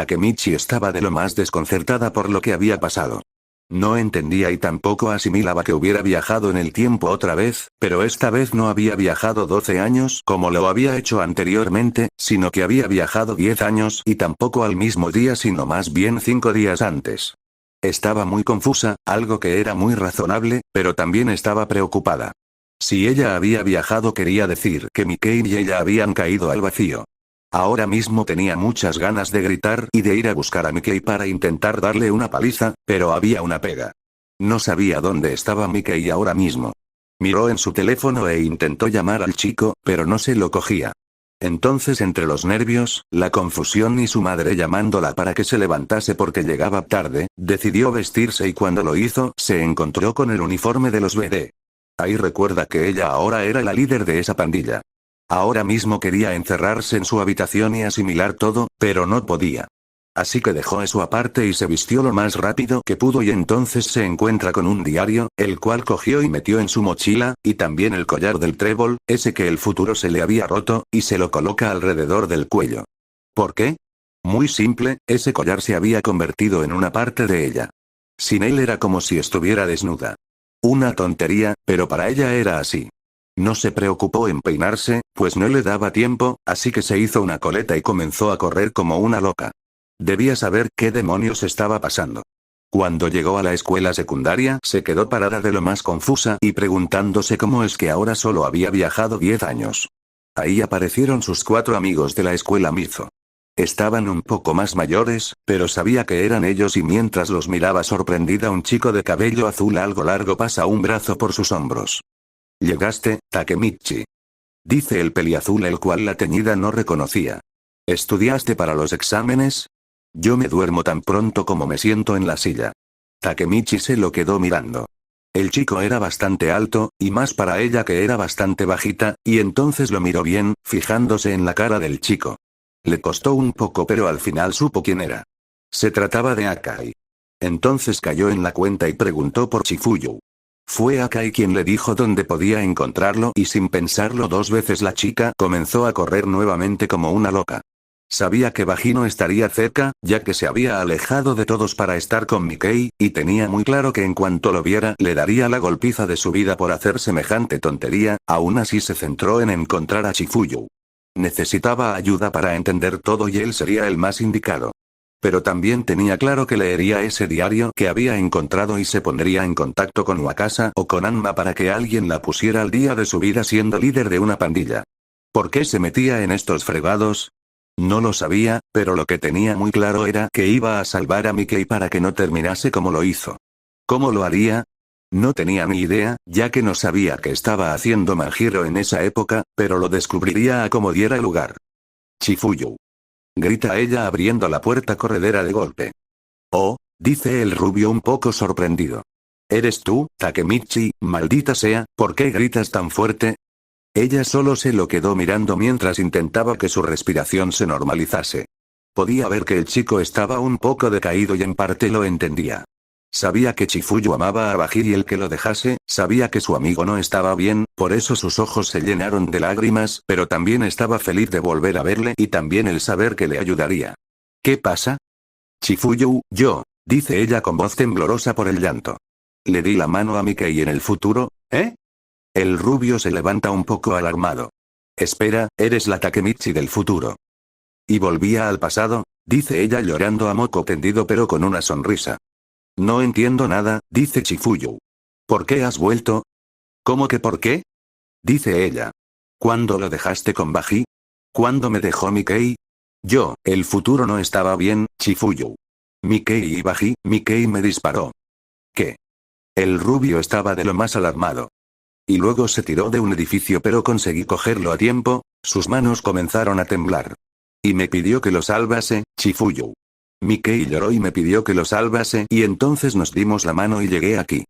Takemichi estaba de lo más desconcertada por lo que había pasado. No entendía y tampoco asimilaba que hubiera viajado en el tiempo otra vez, pero esta vez no había viajado 12 años como lo había hecho anteriormente, sino que había viajado 10 años y tampoco al mismo día sino más bien 5 días antes. Estaba muy confusa, algo que era muy razonable, pero también estaba preocupada. Si ella había viajado quería decir que Mikey y ella habían caído al vacío. Ahora mismo tenía muchas ganas de gritar y de ir a buscar a Mikey para intentar darle una paliza, pero había una pega. No sabía dónde estaba Mikey ahora mismo. Miró en su teléfono e intentó llamar al chico, pero no se lo cogía. Entonces entre los nervios, la confusión y su madre llamándola para que se levantase porque llegaba tarde, decidió vestirse y cuando lo hizo, se encontró con el uniforme de los BD. Ahí recuerda que ella ahora era la líder de esa pandilla. Ahora mismo quería encerrarse en su habitación y asimilar todo, pero no podía. Así que dejó eso aparte y se vistió lo más rápido que pudo y entonces se encuentra con un diario, el cual cogió y metió en su mochila, y también el collar del trébol, ese que el futuro se le había roto, y se lo coloca alrededor del cuello. ¿Por qué? Muy simple, ese collar se había convertido en una parte de ella. Sin él era como si estuviera desnuda. Una tontería, pero para ella era así. No se preocupó en peinarse, pues no le daba tiempo, así que se hizo una coleta y comenzó a correr como una loca. Debía saber qué demonios estaba pasando. Cuando llegó a la escuela secundaria, se quedó parada de lo más confusa y preguntándose cómo es que ahora solo había viajado 10 años. Ahí aparecieron sus 4 amigos de la escuela Mizo. Estaban un poco más mayores, pero sabía que eran ellos y mientras los miraba sorprendida un chico de cabello azul algo largo pasa un brazo por sus hombros. «Llegaste, Takemichi», dice el peliazul el cual la teñida no reconocía. «¿Estudiaste para los exámenes? Yo me duermo tan pronto como me siento en la silla». Takemichi se lo quedó mirando. El chico era bastante alto, y más para ella que era bastante bajita, y entonces lo miró bien, fijándose en la cara del chico. Le costó un poco pero al final supo quién era. Se trataba de Akai. Entonces cayó en la cuenta y preguntó por Chifuyu. Fue Akai quien le dijo dónde podía encontrarlo y sin pensarlo 2 veces la chica comenzó a correr nuevamente como una loca. Sabía que Vagino estaría cerca, ya que se había alejado de todos para estar con Mikey, y tenía muy claro que en cuanto lo viera le daría la golpiza de su vida por hacer semejante tontería, aún así se centró en encontrar a Chifuyu. Necesitaba ayuda para entender todo y él sería el más indicado. Pero también tenía claro que leería ese diario que había encontrado y se pondría en contacto con Wakasa o con Anma para que alguien la pusiera al día de su vida siendo líder de una pandilla. ¿Por qué se metía en estos fregados? No lo sabía, pero lo que tenía muy claro era que iba a salvar a Mikey para que no terminase como lo hizo. ¿Cómo lo haría? No tenía ni idea, ya que no sabía que estaba haciendo Manjiro en esa época, pero lo descubriría a como diera lugar. Chifuyu. Grita ella abriendo la puerta corredera de golpe. Oh, dice el rubio un poco sorprendido. ¿Eres tú, Takemichi, maldita sea, por qué gritas tan fuerte? Ella solo se lo quedó mirando mientras intentaba que su respiración se normalizase. Podía ver que el chico estaba un poco decaído y en parte lo entendía. Sabía que Chifuyu amaba a Bajir y el que lo dejase, sabía que su amigo no estaba bien, por eso sus ojos se llenaron de lágrimas, pero también estaba feliz de volver a verle y también el saber que le ayudaría. ¿Qué pasa? Chifuyu, yo, dice ella con voz temblorosa por el llanto. Le di la mano a Mikey en el futuro, ¿eh? El rubio se levanta un poco alarmado. Espera, eres la Takemichi del futuro. ¿Y volvía al pasado? Dice ella llorando a moco tendido pero con una sonrisa. No entiendo nada, dice Chifuyu. ¿Por qué has vuelto? ¿Cómo que por qué? Dice ella. ¿Cuándo lo dejaste con Baji? ¿Cuándo me dejó Mikey? Yo, el futuro no estaba bien, Chifuyu. Mikey y Baji, Mikey me disparó. ¿Qué? El rubio estaba de lo más alarmado. Y luego se tiró de un edificio pero conseguí cogerlo a tiempo, sus manos comenzaron a temblar. Y me pidió que lo salvase, Chifuyu. Mikey lloró y me pidió que lo salvase y entonces nos dimos la mano y llegué aquí.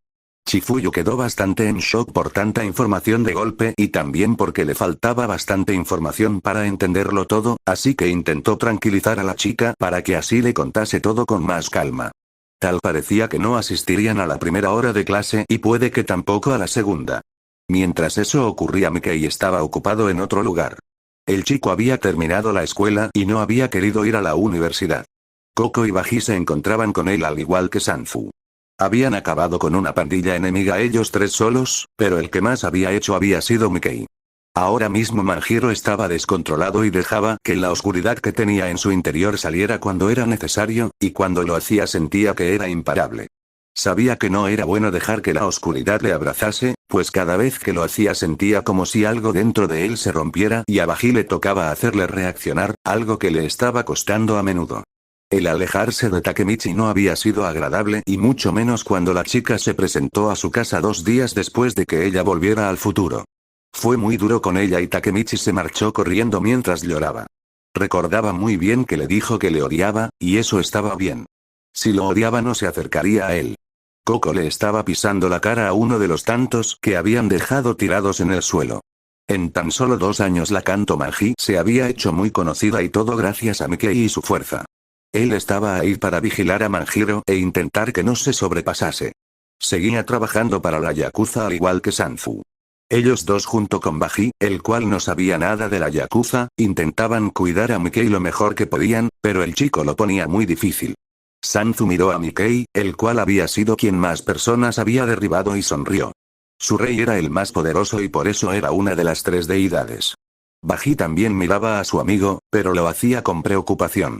Chifuyu quedó bastante en shock por tanta información de golpe y también porque le faltaba bastante información para entenderlo todo, así que intentó tranquilizar a la chica para que así le contase todo con más calma. Tal parecía que no asistirían a la primera hora de clase y puede que tampoco a la segunda. Mientras eso ocurría Mikey estaba ocupado en otro lugar. El chico había terminado la escuela y no había querido ir a la universidad. Coco y Baji se encontraban con él al igual que Sanfu. Habían acabado con una pandilla enemiga ellos tres solos, pero el que más había hecho había sido Mickey. Ahora mismo Manjiro estaba descontrolado y dejaba que la oscuridad que tenía en su interior saliera cuando era necesario, y cuando lo hacía sentía que era imparable. Sabía que no era bueno dejar que la oscuridad le abrazase, pues cada vez que lo hacía sentía como si algo dentro de él se rompiera y a Baji le tocaba hacerle reaccionar, algo que le estaba costando a menudo. El alejarse de Takemichi no había sido agradable y mucho menos cuando la chica se presentó a su casa 2 días después de que ella volviera al futuro. Fue muy duro con ella y Takemichi se marchó corriendo mientras lloraba. Recordaba muy bien que le dijo que le odiaba, y eso estaba bien. Si lo odiaba no se acercaría a él. Coco le estaba pisando la cara a uno de los tantos que habían dejado tirados en el suelo. En tan solo 2 años la Kanto Manji se había hecho muy conocida y todo gracias a Mickey y su fuerza. Él estaba ahí para vigilar a Manjiro e intentar que no se sobrepasase. Seguía trabajando para la Yakuza al igual que Sanfu. Ellos dos junto con Baji, el cual no sabía nada de la Yakuza, intentaban cuidar a Mickey lo mejor que podían, pero el chico lo ponía muy difícil. Sanfu miró a Mickey, el cual había sido quien más personas había derribado y sonrió. Su rey era el más poderoso y por eso era una de las 3 deidades. Baji también miraba a su amigo, pero lo hacía con preocupación.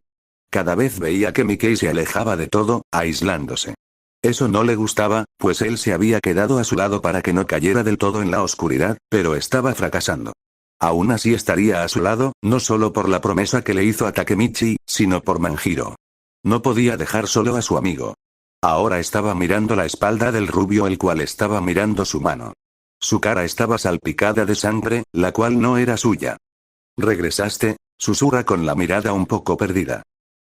Cada vez veía que Mickey se alejaba de todo, aislándose. Eso no le gustaba, pues él se había quedado a su lado para que no cayera del todo en la oscuridad, pero estaba fracasando. Aún así estaría a su lado, no solo por la promesa que le hizo a Takemichi, sino por Manjiro. No podía dejar solo a su amigo. Ahora estaba mirando la espalda del rubio el cual estaba mirando su mano. Su cara estaba salpicada de sangre, la cual no era suya. ¿Regresaste? Susurra con la mirada un poco perdida.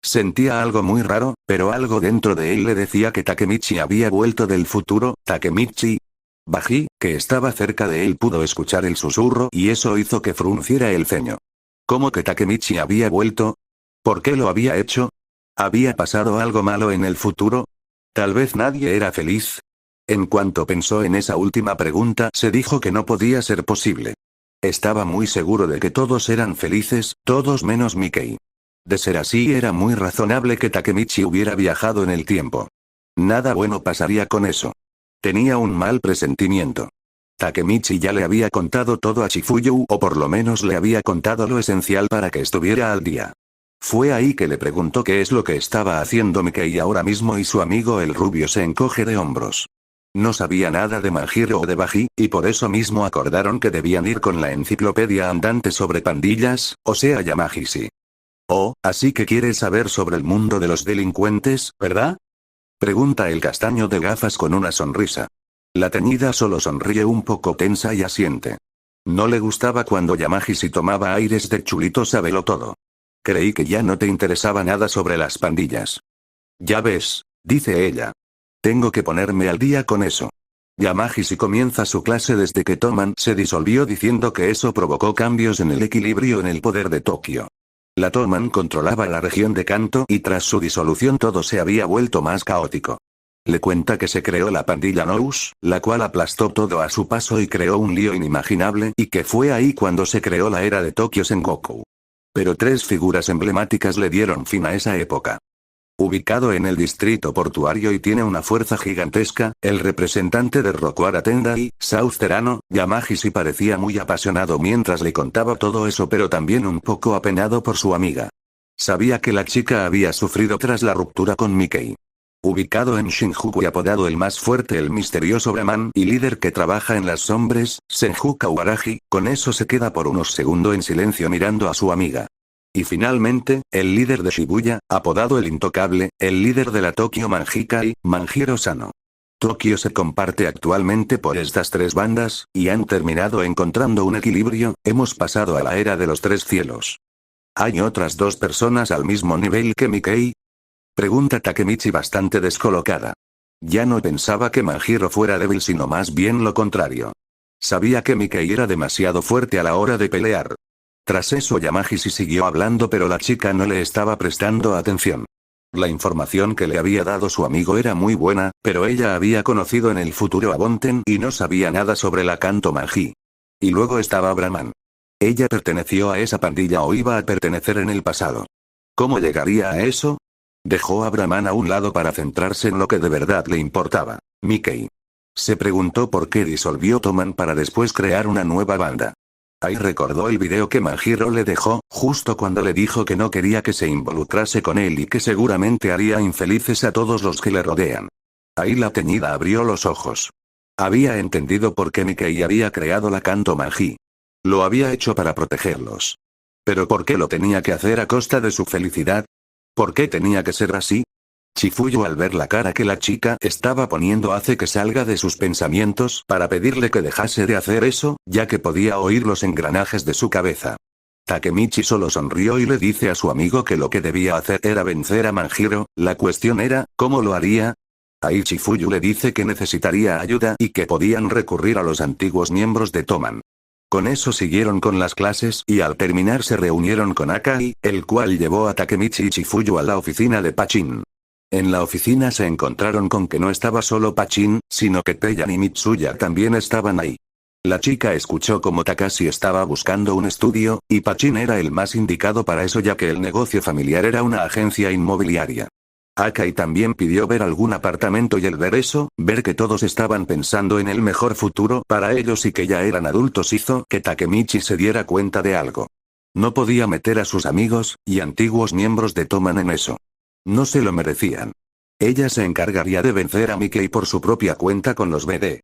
Sentía algo muy raro, pero algo dentro de él le decía que Takemichi había vuelto del futuro. ¿Takemichi? Baji, que estaba cerca de él, pudo escuchar el susurro y eso hizo que frunciera el ceño. ¿Cómo que Takemichi había vuelto? ¿Por qué lo había hecho? ¿Había pasado algo malo en el futuro? ¿Tal vez nadie era feliz? En cuanto pensó en esa última pregunta, se dijo que no podía ser posible. Estaba muy seguro de que todos eran felices, todos menos Mickey. De ser así era muy razonable que Takemichi hubiera viajado en el tiempo. Nada bueno pasaría con eso. Tenía un mal presentimiento. Takemichi ya le había contado todo a Chifuyu o por lo menos le había contado lo esencial para que estuviera al día. Fue ahí que le preguntó qué es lo que estaba haciendo Mickey ahora mismo y su amigo el rubio se encoge de hombros. No sabía nada de Manjiro o de Baji, y por eso mismo acordaron que debían ir con la enciclopedia andante sobre pandillas, o sea Yamagishi. Oh, así que quieres saber sobre el mundo de los delincuentes, ¿verdad? Pregunta el castaño de gafas con una sonrisa. La teñida solo sonríe un poco tensa y asiente. No le gustaba cuando Yamagishi tomaba aires de chulito sábelo todo. Creí que ya no te interesaba nada sobre las pandillas. Ya ves, dice ella. Tengo que ponerme al día con eso. Yamagishi comienza su clase desde que Toman se disolvió diciendo que eso provocó cambios en el equilibrio en el poder de Tokio. La Toman controlaba la región de Kanto y tras su disolución todo se había vuelto más caótico. Le cuenta que se creó la pandilla Nous, la cual aplastó todo a su paso y creó un lío inimaginable y que fue ahí cuando se creó la era de Tokio Sengoku. Pero 3 figuras emblemáticas le dieron fin a esa época. Ubicado en el distrito portuario y tiene una fuerza gigantesca, el representante de Rokuara Tendai, South Terano, Yamagishi parecía muy apasionado mientras le contaba todo eso pero también un poco apenado por su amiga. Sabía que la chica había sufrido tras la ruptura con Mickey. Ubicado en Shinjuku y apodado el más fuerte, el misterioso Brahman y líder que trabaja en las sombras, Senju Kawaraji, con eso se queda por unos segundos en silencio mirando a su amiga. Y finalmente, el líder de Shibuya, apodado el Intocable, el líder de la Tokyo Manjikai, Manjiro Sano. Tokio se comparte actualmente por estas 3 bandas, y han terminado encontrando un equilibrio, hemos pasado a la era de los 3 cielos. ¿Hay otras 2 personas al mismo nivel que Mickey? Pregunta Takemichi bastante descolocada. Ya no pensaba que Manjiro fuera débil sino más bien lo contrario. Sabía que Mickey era demasiado fuerte a la hora de pelear. Tras eso Yamagishi siguió hablando pero la chica no le estaba prestando atención. La información que le había dado su amigo era muy buena, pero ella había conocido en el futuro a Bonten y no sabía nada sobre la Kanto Manji. Y luego estaba Brahman. ¿Ella perteneció a esa pandilla o iba a pertenecer en el pasado? ¿Cómo llegaría a eso? Dejó a Brahman a un lado para centrarse en lo que de verdad le importaba, Mickey. Se preguntó por qué disolvió Toman para después crear una nueva banda. Ahí recordó el video que Manjiro le dejó, justo cuando le dijo que no quería que se involucrase con él y que seguramente haría infelices a todos los que le rodean. Ahí la teñida abrió los ojos. Había entendido por qué Mickey había creado la Kanto Manji. Lo había hecho para protegerlos. ¿Pero por qué lo tenía que hacer a costa de su felicidad? ¿Por qué tenía que ser así? Chifuyu, al ver la cara que la chica estaba poniendo, hace que salga de sus pensamientos para pedirle que dejase de hacer eso, ya que podía oír los engranajes de su cabeza. Takemichi solo sonrió y le dice a su amigo que lo que debía hacer era vencer a Manjiro, la cuestión era, ¿cómo lo haría? Ahí Chifuyu le dice que necesitaría ayuda y que podían recurrir a los antiguos miembros de Toman. Con eso siguieron con las clases y al terminar se reunieron con Akai, el cual llevó a Takemichi y Chifuyu a la oficina de Pachin. En la oficina se encontraron con que no estaba solo Pachin, sino que Teian y Mitsuya también estaban ahí. La chica escuchó como Takashi estaba buscando un estudio, y Pachin era el más indicado para eso ya que el negocio familiar era una agencia inmobiliaria. Akai también pidió ver algún apartamento y al ver eso, ver que todos estaban pensando en el mejor futuro para ellos y que ya eran adultos hizo que Takemichi se diera cuenta de algo. No podía meter a sus amigos y antiguos miembros de Toman en eso. No se lo merecían. Ella se encargaría de vencer a Mickey por su propia cuenta con los BD.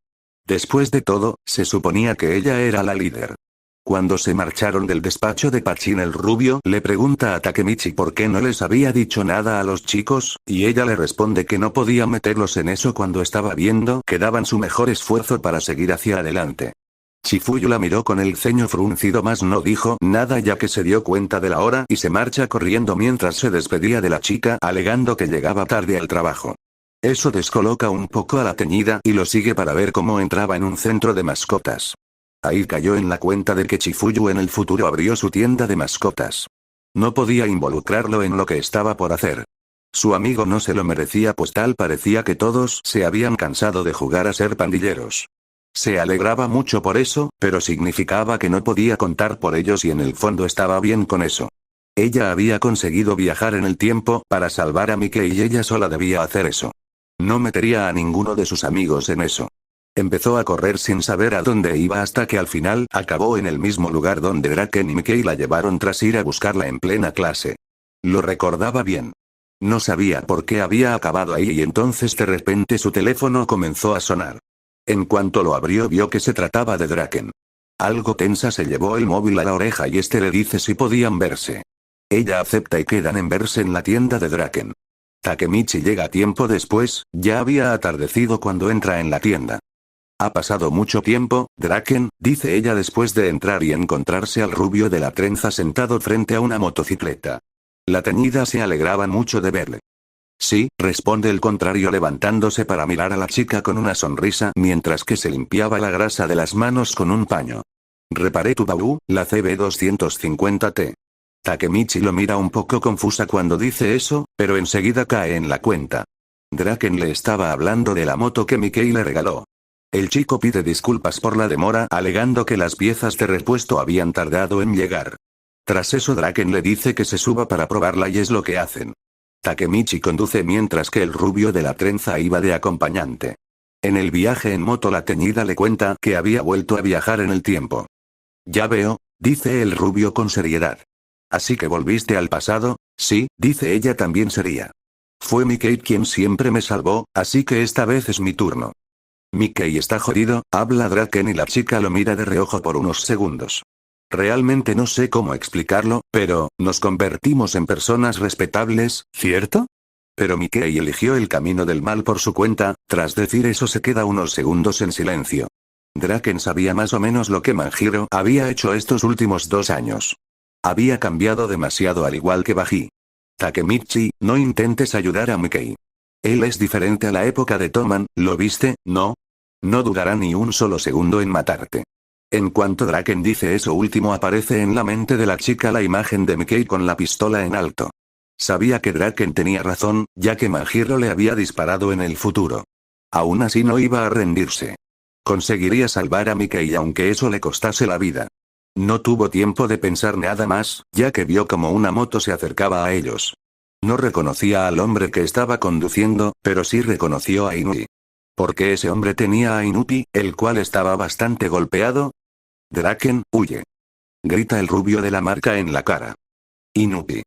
Después de todo, se suponía que ella era la líder. Cuando se marcharon del despacho de Pachin, el rubio le pregunta a Takemichi por qué no les había dicho nada a los chicos, y ella le responde que no podía meterlos en eso cuando estaba viendo que daban su mejor esfuerzo para seguir hacia adelante. Chifuyu la miró con el ceño fruncido, mas no dijo nada ya que se dio cuenta de la hora y se marcha corriendo mientras se despedía de la chica alegando que llegaba tarde al trabajo. Eso descoloca un poco a la teñida y lo sigue para ver cómo entraba en un centro de mascotas. Ahí cayó en la cuenta de que Chifuyu en el futuro abrió su tienda de mascotas. No podía involucrarlo en lo que estaba por hacer. Su amigo no se lo merecía, pues tal parecía que todos se habían cansado de jugar a ser pandilleros. Se alegraba mucho por eso, pero significaba que no podía contar por ellos y en el fondo estaba bien con eso. Ella había conseguido viajar en el tiempo para salvar a Mickey y ella sola debía hacer eso. No metería a ninguno de sus amigos en eso. Empezó a correr sin saber a dónde iba hasta que al final acabó en el mismo lugar donde Draken y Mickey la llevaron tras ir a buscarla en plena clase. Lo recordaba bien. No sabía por qué había acabado ahí y entonces de repente su teléfono comenzó a sonar. En cuanto lo abrió vio que se trataba de Draken. Algo tensa se llevó el móvil a la oreja y este le dice si podían verse. Ella acepta y quedan en verse en la tienda de Draken. Takemichi llega tiempo después, ya había atardecido cuando entra en la tienda. Ha pasado mucho tiempo, Draken, dice ella después de entrar y encontrarse al rubio de la trenza sentado frente a una motocicleta. La teñida se alegraba mucho de verle. Sí, responde el contrario levantándose para mirar a la chica con una sonrisa mientras que se limpiaba la grasa de las manos con un paño. Reparé tu baú, la CB250T. Takemichi lo mira un poco confusa cuando dice eso, pero enseguida cae en la cuenta. Draken le estaba hablando de la moto que Mickey le regaló. El chico pide disculpas por la demora alegando que las piezas de repuesto habían tardado en llegar. Tras eso Draken le dice que se suba para probarla y es lo que hacen. Takemichi conduce mientras que el rubio de la trenza iba de acompañante. En el viaje en moto la teñida le cuenta que había vuelto a viajar en el tiempo. Ya veo, dice el rubio con seriedad. Así que volviste al pasado, sí, dice ella también sería. Fue Mickey quien siempre me salvó, así que esta vez es mi turno. Mickey está jodido, habla Draken y la chica lo mira de reojo por unos segundos. Realmente no sé cómo explicarlo, pero, nos convertimos en personas respetables, ¿cierto? Pero Mickey eligió el camino del mal por su cuenta, tras decir eso se queda unos segundos en silencio. Draken sabía más o menos lo que Manjiro había hecho estos últimos 2 años. Había cambiado demasiado al igual que Baji. Takemichi, no intentes ayudar a Mickey. Él es diferente a la época de Toman, ¿lo viste, no? No dudará ni un solo segundo en matarte. En cuanto Draken dice eso último aparece en la mente de la chica la imagen de Mickey con la pistola en alto. Sabía que Draken tenía razón, ya que Manjiro le había disparado en el futuro. Aún así no iba a rendirse. Conseguiría salvar a Mickey aunque eso le costase la vida. No tuvo tiempo de pensar nada más, ya que vio como una moto se acercaba a ellos. No reconocía al hombre que estaba conduciendo, pero sí reconoció a Inui. Porque ese hombre tenía a Inupi, el cual estaba bastante golpeado. Draken, huye. Grita el rubio de la marca en la cara. Inupi.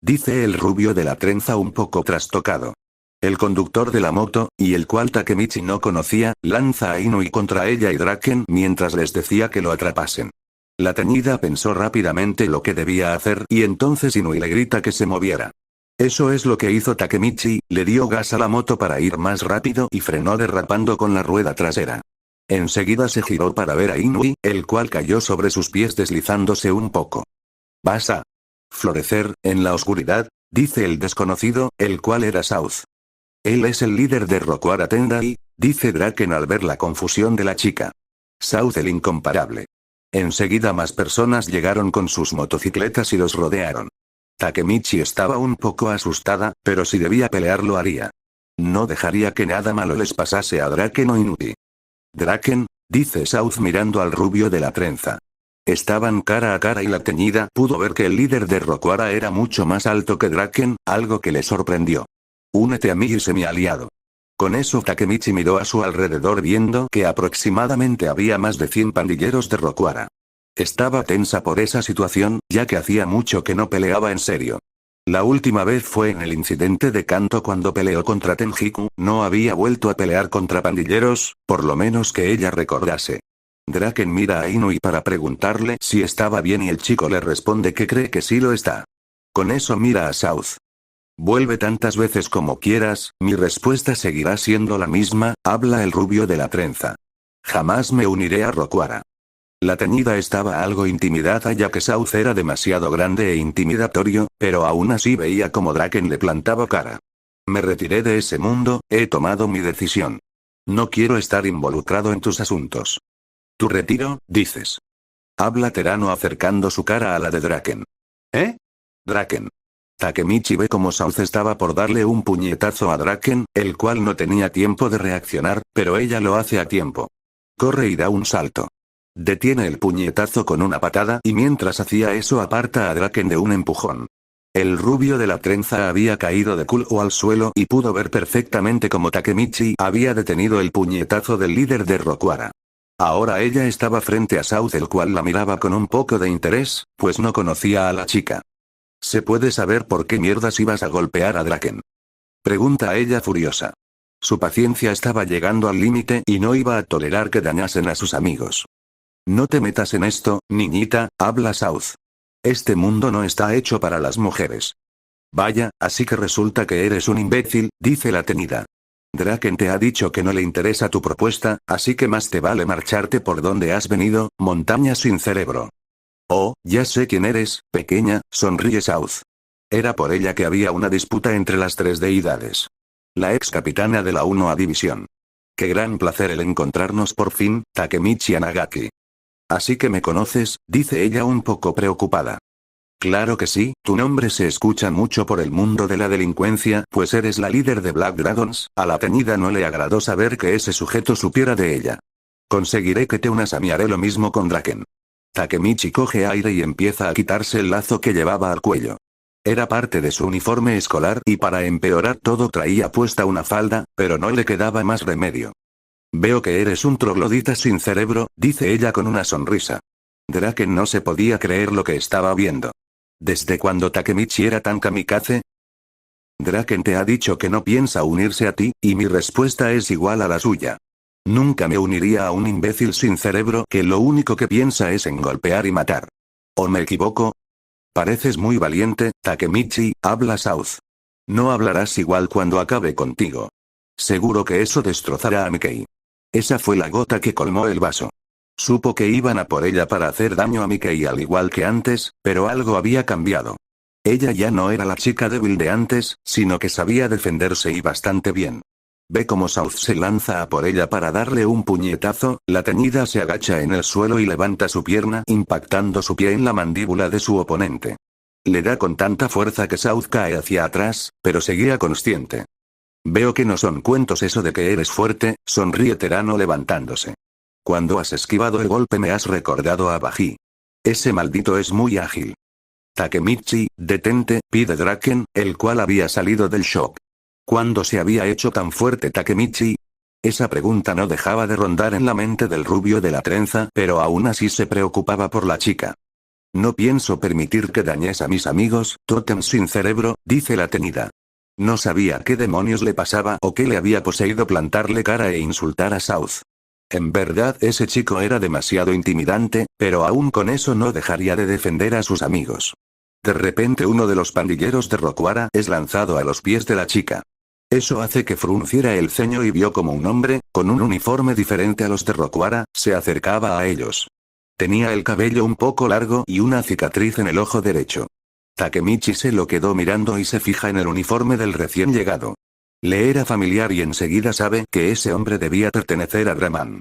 Dice el rubio de la trenza un poco trastocado. El conductor de la moto, y el cual Takemichi no conocía, lanza a Inui contra ella y Draken mientras les decía que lo atrapasen. La teñida pensó rápidamente lo que debía hacer y entonces Inui le grita que se moviera. Eso es lo que hizo Takemichi, le dio gas a la moto para ir más rápido y frenó derrapando con la rueda trasera. Enseguida se giró para ver a Inui, el cual cayó sobre sus pies deslizándose un poco. «¿Vas a florecer en la oscuridad?», dice el desconocido, el cual era South. «Él es el líder de Rokuara Tendai», dice Draken al ver la confusión de la chica. South el incomparable. Enseguida más personas llegaron con sus motocicletas y los rodearon. Takemichi estaba un poco asustada, pero si debía pelear lo haría. No dejaría que nada malo les pasase a Draken o Inupi. «Draken», dice South mirando al rubio de la trenza. Estaban cara a cara y la teñida pudo ver que el líder de Rokuara era mucho más alto que Draken, algo que le sorprendió. «Únete a mí y sé mi aliado». Con eso Takemichi miró a su alrededor viendo que aproximadamente había más de 100 pandilleros de Rokuara. Estaba tensa por esa situación, ya que hacía mucho que no peleaba en serio. La última vez fue en el incidente de Kanto cuando peleó contra Tenjiku, no había vuelto a pelear contra pandilleros, por lo menos que ella recordase. Draken mira a Inui para preguntarle si estaba bien y el chico le responde que cree que sí lo está. Con eso mira a South. «Vuelve tantas veces como quieras, mi respuesta seguirá siendo la misma», habla el rubio de la trenza. «Jamás me uniré a Rokuara». La teñida estaba algo intimidada ya que South era demasiado grande e intimidatorio, pero aún así veía como Draken le plantaba cara. «Me retiré de ese mundo, he tomado mi decisión. No quiero estar involucrado en tus asuntos». «¿Tu retiro, dices?», habla Terano acercando su cara a la de Draken. «¿Eh? Draken». Takemichi ve como South estaba por darle un puñetazo a Draken, el cual no tenía tiempo de reaccionar, pero ella lo hace a tiempo. Corre y da un salto. Detiene el puñetazo con una patada y mientras hacía eso aparta a Draken de un empujón. El rubio de la trenza había caído de culo al suelo y pudo ver perfectamente cómo Takemichi había detenido el puñetazo del líder de Rokuara. Ahora ella estaba frente a South, el cual la miraba con un poco de interés, pues no conocía a la chica. «¿Se puede saber por qué mierdas ibas a golpear a Draken?», pregunta ella furiosa. Su paciencia estaba llegando al límite y no iba a tolerar que dañasen a sus amigos. «No te metas en esto, niñita», habla South. «Este mundo no está hecho para las mujeres». «Vaya, así que resulta que eres un imbécil», dice la teñida. «Draken te ha dicho que no le interesa tu propuesta, así que más te vale marcharte por donde has venido, montaña sin cerebro». «Oh, ya sé quién eres, pequeña», sonríe South. Era por ella que había una disputa entre las tres deidades. La ex capitana de la 1A División. «Qué gran placer el encontrarnos por fin, Takemichi Anagaki». «Así que me conoces», dice ella un poco preocupada. «Claro que sí, tu nombre se escucha mucho por el mundo de la delincuencia, pues eres la líder de Black Dragons». A la teñida no le agradó saber que ese sujeto supiera de ella. «Conseguiré que te unas a mí, haré lo mismo con Draken». Takemichi coge aire y empieza a quitarse el lazo que llevaba al cuello. Era parte de su uniforme escolar y para empeorar todo traía puesta una falda, pero no le quedaba más remedio. «Veo que eres un troglodita sin cerebro», dice ella con una sonrisa. Draken no se podía creer lo que estaba viendo. ¿Desde cuándo Takemichi era tan kamikaze? «Draken te ha dicho que no piensa unirse a ti, y mi respuesta es igual a la suya. Nunca me uniría a un imbécil sin cerebro que lo único que piensa es en golpear y matar. ¿O me equivoco?» «Pareces muy valiente, Takemichi», habla South. «No hablarás igual cuando acabe contigo. Seguro que eso destrozará a Mikey». Esa fue la gota que colmó el vaso. Supo que iban a por ella para hacer daño a Mikey al igual que antes, pero algo había cambiado. Ella ya no era la chica débil de antes, sino que sabía defenderse y bastante bien. Ve como South se lanza a por ella para darle un puñetazo, la teñida se agacha en el suelo y levanta su pierna impactando su pie en la mandíbula de su oponente. Le da con tanta fuerza que South cae hacia atrás, pero seguía consciente. «Veo que no son cuentos eso de que eres fuerte», sonríe Terano levantándose. «Cuando has esquivado el golpe me has recordado a Baji. Ese maldito es muy ágil». Takemichi, detente, pide Draken, el cual había salido del shock. ¿Cuándo se había hecho tan fuerte Takemichi? Esa pregunta no dejaba de rondar en la mente del rubio de la trenza, pero aún así se preocupaba por la chica. No pienso permitir que dañes a mis amigos, tótem sin cerebro, dice la tenida. No sabía qué demonios le pasaba o qué le había poseído plantarle cara e insultar a South. En verdad ese chico era demasiado intimidante, pero aún con eso no dejaría de defender a sus amigos. De repente uno de los pandilleros de Rokuara es lanzado a los pies de la chica. Eso hace que frunciera el ceño y vio como un hombre, con un uniforme diferente a los de Rokuara, se acercaba a ellos. Tenía el cabello un poco largo y una cicatriz en el ojo derecho. Takemichi se lo quedó mirando y se fija en el uniforme del recién llegado. Le era familiar y enseguida sabe que ese hombre debía pertenecer a Brahman.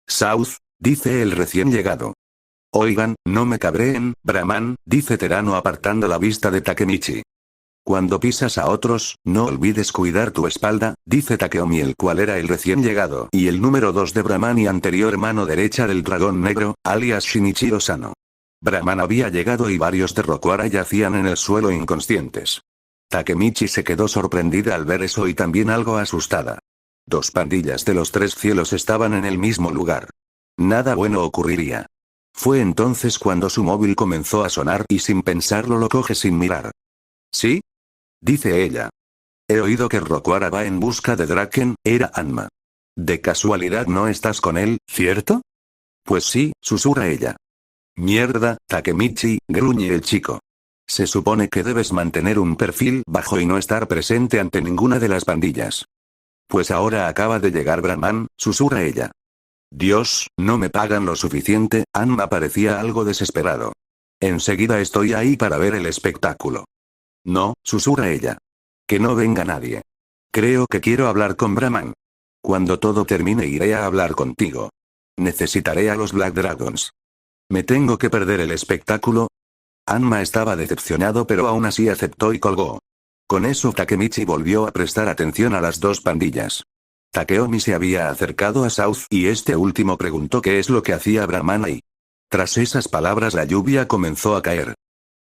South, dice el recién llegado. Oigan, no me cabreen, Brahman, dice Terano apartando la vista de Takemichi. Cuando pisas a otros, no olvides cuidar tu espalda, dice Takeomi, el cual era el recién llegado y el número 2 de Brahman y anterior mano derecha del dragón negro, alias Shinichiro Sano. Brahman había llegado y varios de Rokuara yacían en el suelo inconscientes. Takemichi se quedó sorprendida al ver eso y también algo asustada. 2 pandillas de los 3 cielos estaban en el mismo lugar. Nada bueno ocurriría. Fue entonces cuando su móvil comenzó a sonar y sin pensarlo lo coge sin mirar. ¿Sí? Dice ella. He oído que Rokuara va en busca de Draken, era Anma. De casualidad no estás con él, ¿cierto? Pues sí, susurra ella. Mierda, Takemichi, gruñe el chico. Se supone que debes mantener un perfil bajo y no estar presente ante ninguna de las pandillas. Pues ahora acaba de llegar Brahman, susurra ella. Dios, no me pagan lo suficiente, Anma parecía algo desesperado. Enseguida estoy ahí para ver el espectáculo. No, susurra ella. Que no venga nadie. Creo que quiero hablar con Brahman. Cuando todo termine iré a hablar contigo. Necesitaré a los Black Dragons. ¿Me tengo que perder el espectáculo? Anma estaba decepcionado pero aún así aceptó y colgó. Con eso Takemichi volvió a prestar atención a las 2 pandillas. Takeomi se había acercado a South y este último preguntó qué es lo que hacía Brahman ahí. Tras esas palabras la lluvia comenzó a caer.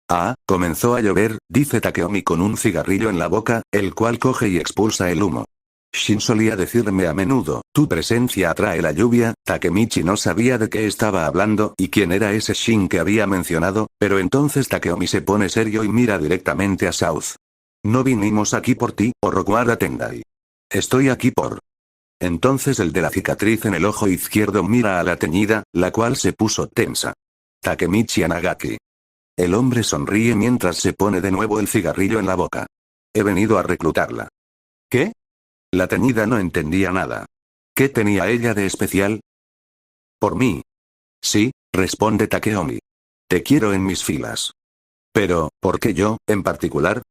Ah, comenzó a llover, dice Takeomi con un cigarrillo en la boca, el cual coge y expulsa el humo. Shin solía decirme a menudo, tu presencia atrae la lluvia. Takemichi no sabía de qué estaba hablando y quién era ese Shin que había mencionado, pero entonces Takeomi se pone serio y mira directamente a South. No vinimos aquí por ti, o Rokuara Tendai. Estoy aquí por... Entonces el de la cicatriz en el ojo izquierdo mira a la teñida, la cual se puso tensa. Takemichi Anagaki. El hombre sonríe mientras se pone de nuevo el cigarrillo en la boca. He venido a reclutarla. ¿Qué? La teñida no entendía nada. ¿Qué tenía ella de especial? Por mí. Sí, responde Takeomi. Te quiero en mis filas. Pero, ¿por qué yo, en particular?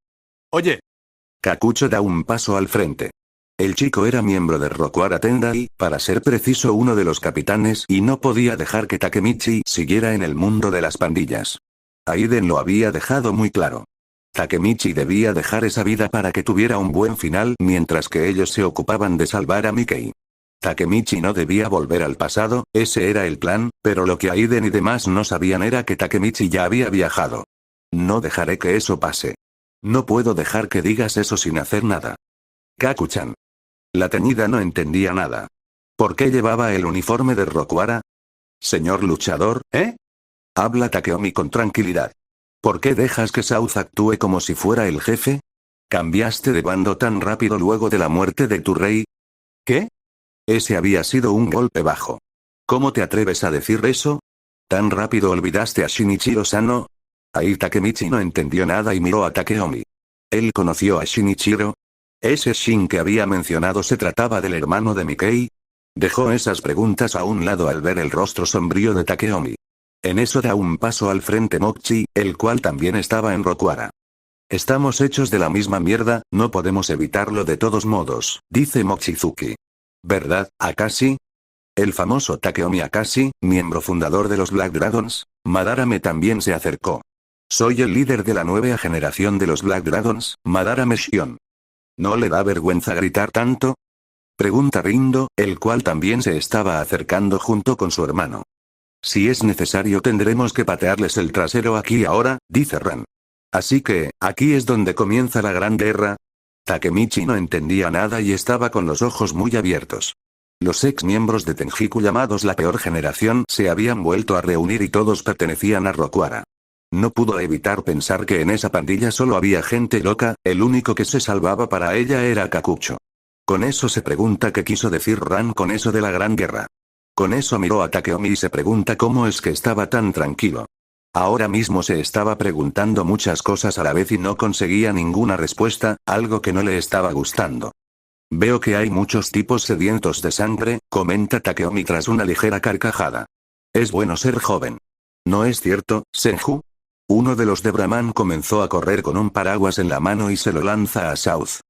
Oye. Kakucho da un paso al frente. El chico era miembro de Rokuara Tendai, para ser preciso uno de los capitanes y no podía dejar que Takemichi siguiera en el mundo de las pandillas. Aiden lo había dejado muy claro. Takemichi debía dejar esa vida para que tuviera un buen final mientras que ellos se ocupaban de salvar a Mikey. Takemichi no debía volver al pasado, ese era el plan, pero lo que Aiden y demás no sabían era que Takemichi ya había viajado. No dejaré que eso pase. No puedo dejar que digas eso sin hacer nada. Kaku-chan. La teñida no entendía nada. ¿Por qué llevaba el uniforme de Rokuara? Señor luchador, ¿eh? Habla Takeomi con tranquilidad. ¿Por qué dejas que South actúe como si fuera el jefe? ¿Cambiaste de bando tan rápido luego de la muerte de tu rey? ¿Qué? Ese había sido un golpe bajo. ¿Cómo te atreves a decir eso? ¿Tan rápido olvidaste a Shinichiro Sano? Ahí Takemichi no entendió nada y miró a Takeomi. ¿Él conoció a Shinichiro? ¿Ese Shin que había mencionado se trataba del hermano de Mikey? Dejó esas preguntas a un lado al ver el rostro sombrío de Takeomi. En eso da un paso al frente Mochi, el cual también estaba en Rokuara. Estamos hechos de la misma mierda, no podemos evitarlo de todos modos, dice Mochizuki. ¿Verdad, Akashi? El famoso Takeomi Akashi, miembro fundador de los Black Dragons, Madarame también se acercó. Soy el líder de la nueva generación de los Black Dragons, Madarame Shion. ¿No le da vergüenza gritar tanto? Pregunta Rindo, el cual también se estaba acercando junto con su hermano. Si es necesario tendremos que patearles el trasero aquí ahora, dice Ran. Así que, ¿aquí es donde comienza la gran guerra? Takemichi no entendía nada y estaba con los ojos muy abiertos. Los ex miembros de Tenjiku llamados la peor generación se habían vuelto a reunir y todos pertenecían a Rokuara. No pudo evitar pensar que en esa pandilla solo había gente loca, el único que se salvaba para ella era Kakucho. Con eso se pregunta qué quiso decir Ran con eso de la gran guerra. Con eso miró a Takeomi y se pregunta cómo es que estaba tan tranquilo. Ahora mismo se estaba preguntando muchas cosas a la vez y no conseguía ninguna respuesta, algo que no le estaba gustando. Veo que hay muchos tipos sedientos de sangre, comenta Takeomi tras una ligera carcajada. Es bueno ser joven. ¿No es cierto, Senju? Uno de los de Brahman comenzó a correr con un paraguas en la mano y se lo lanza a South.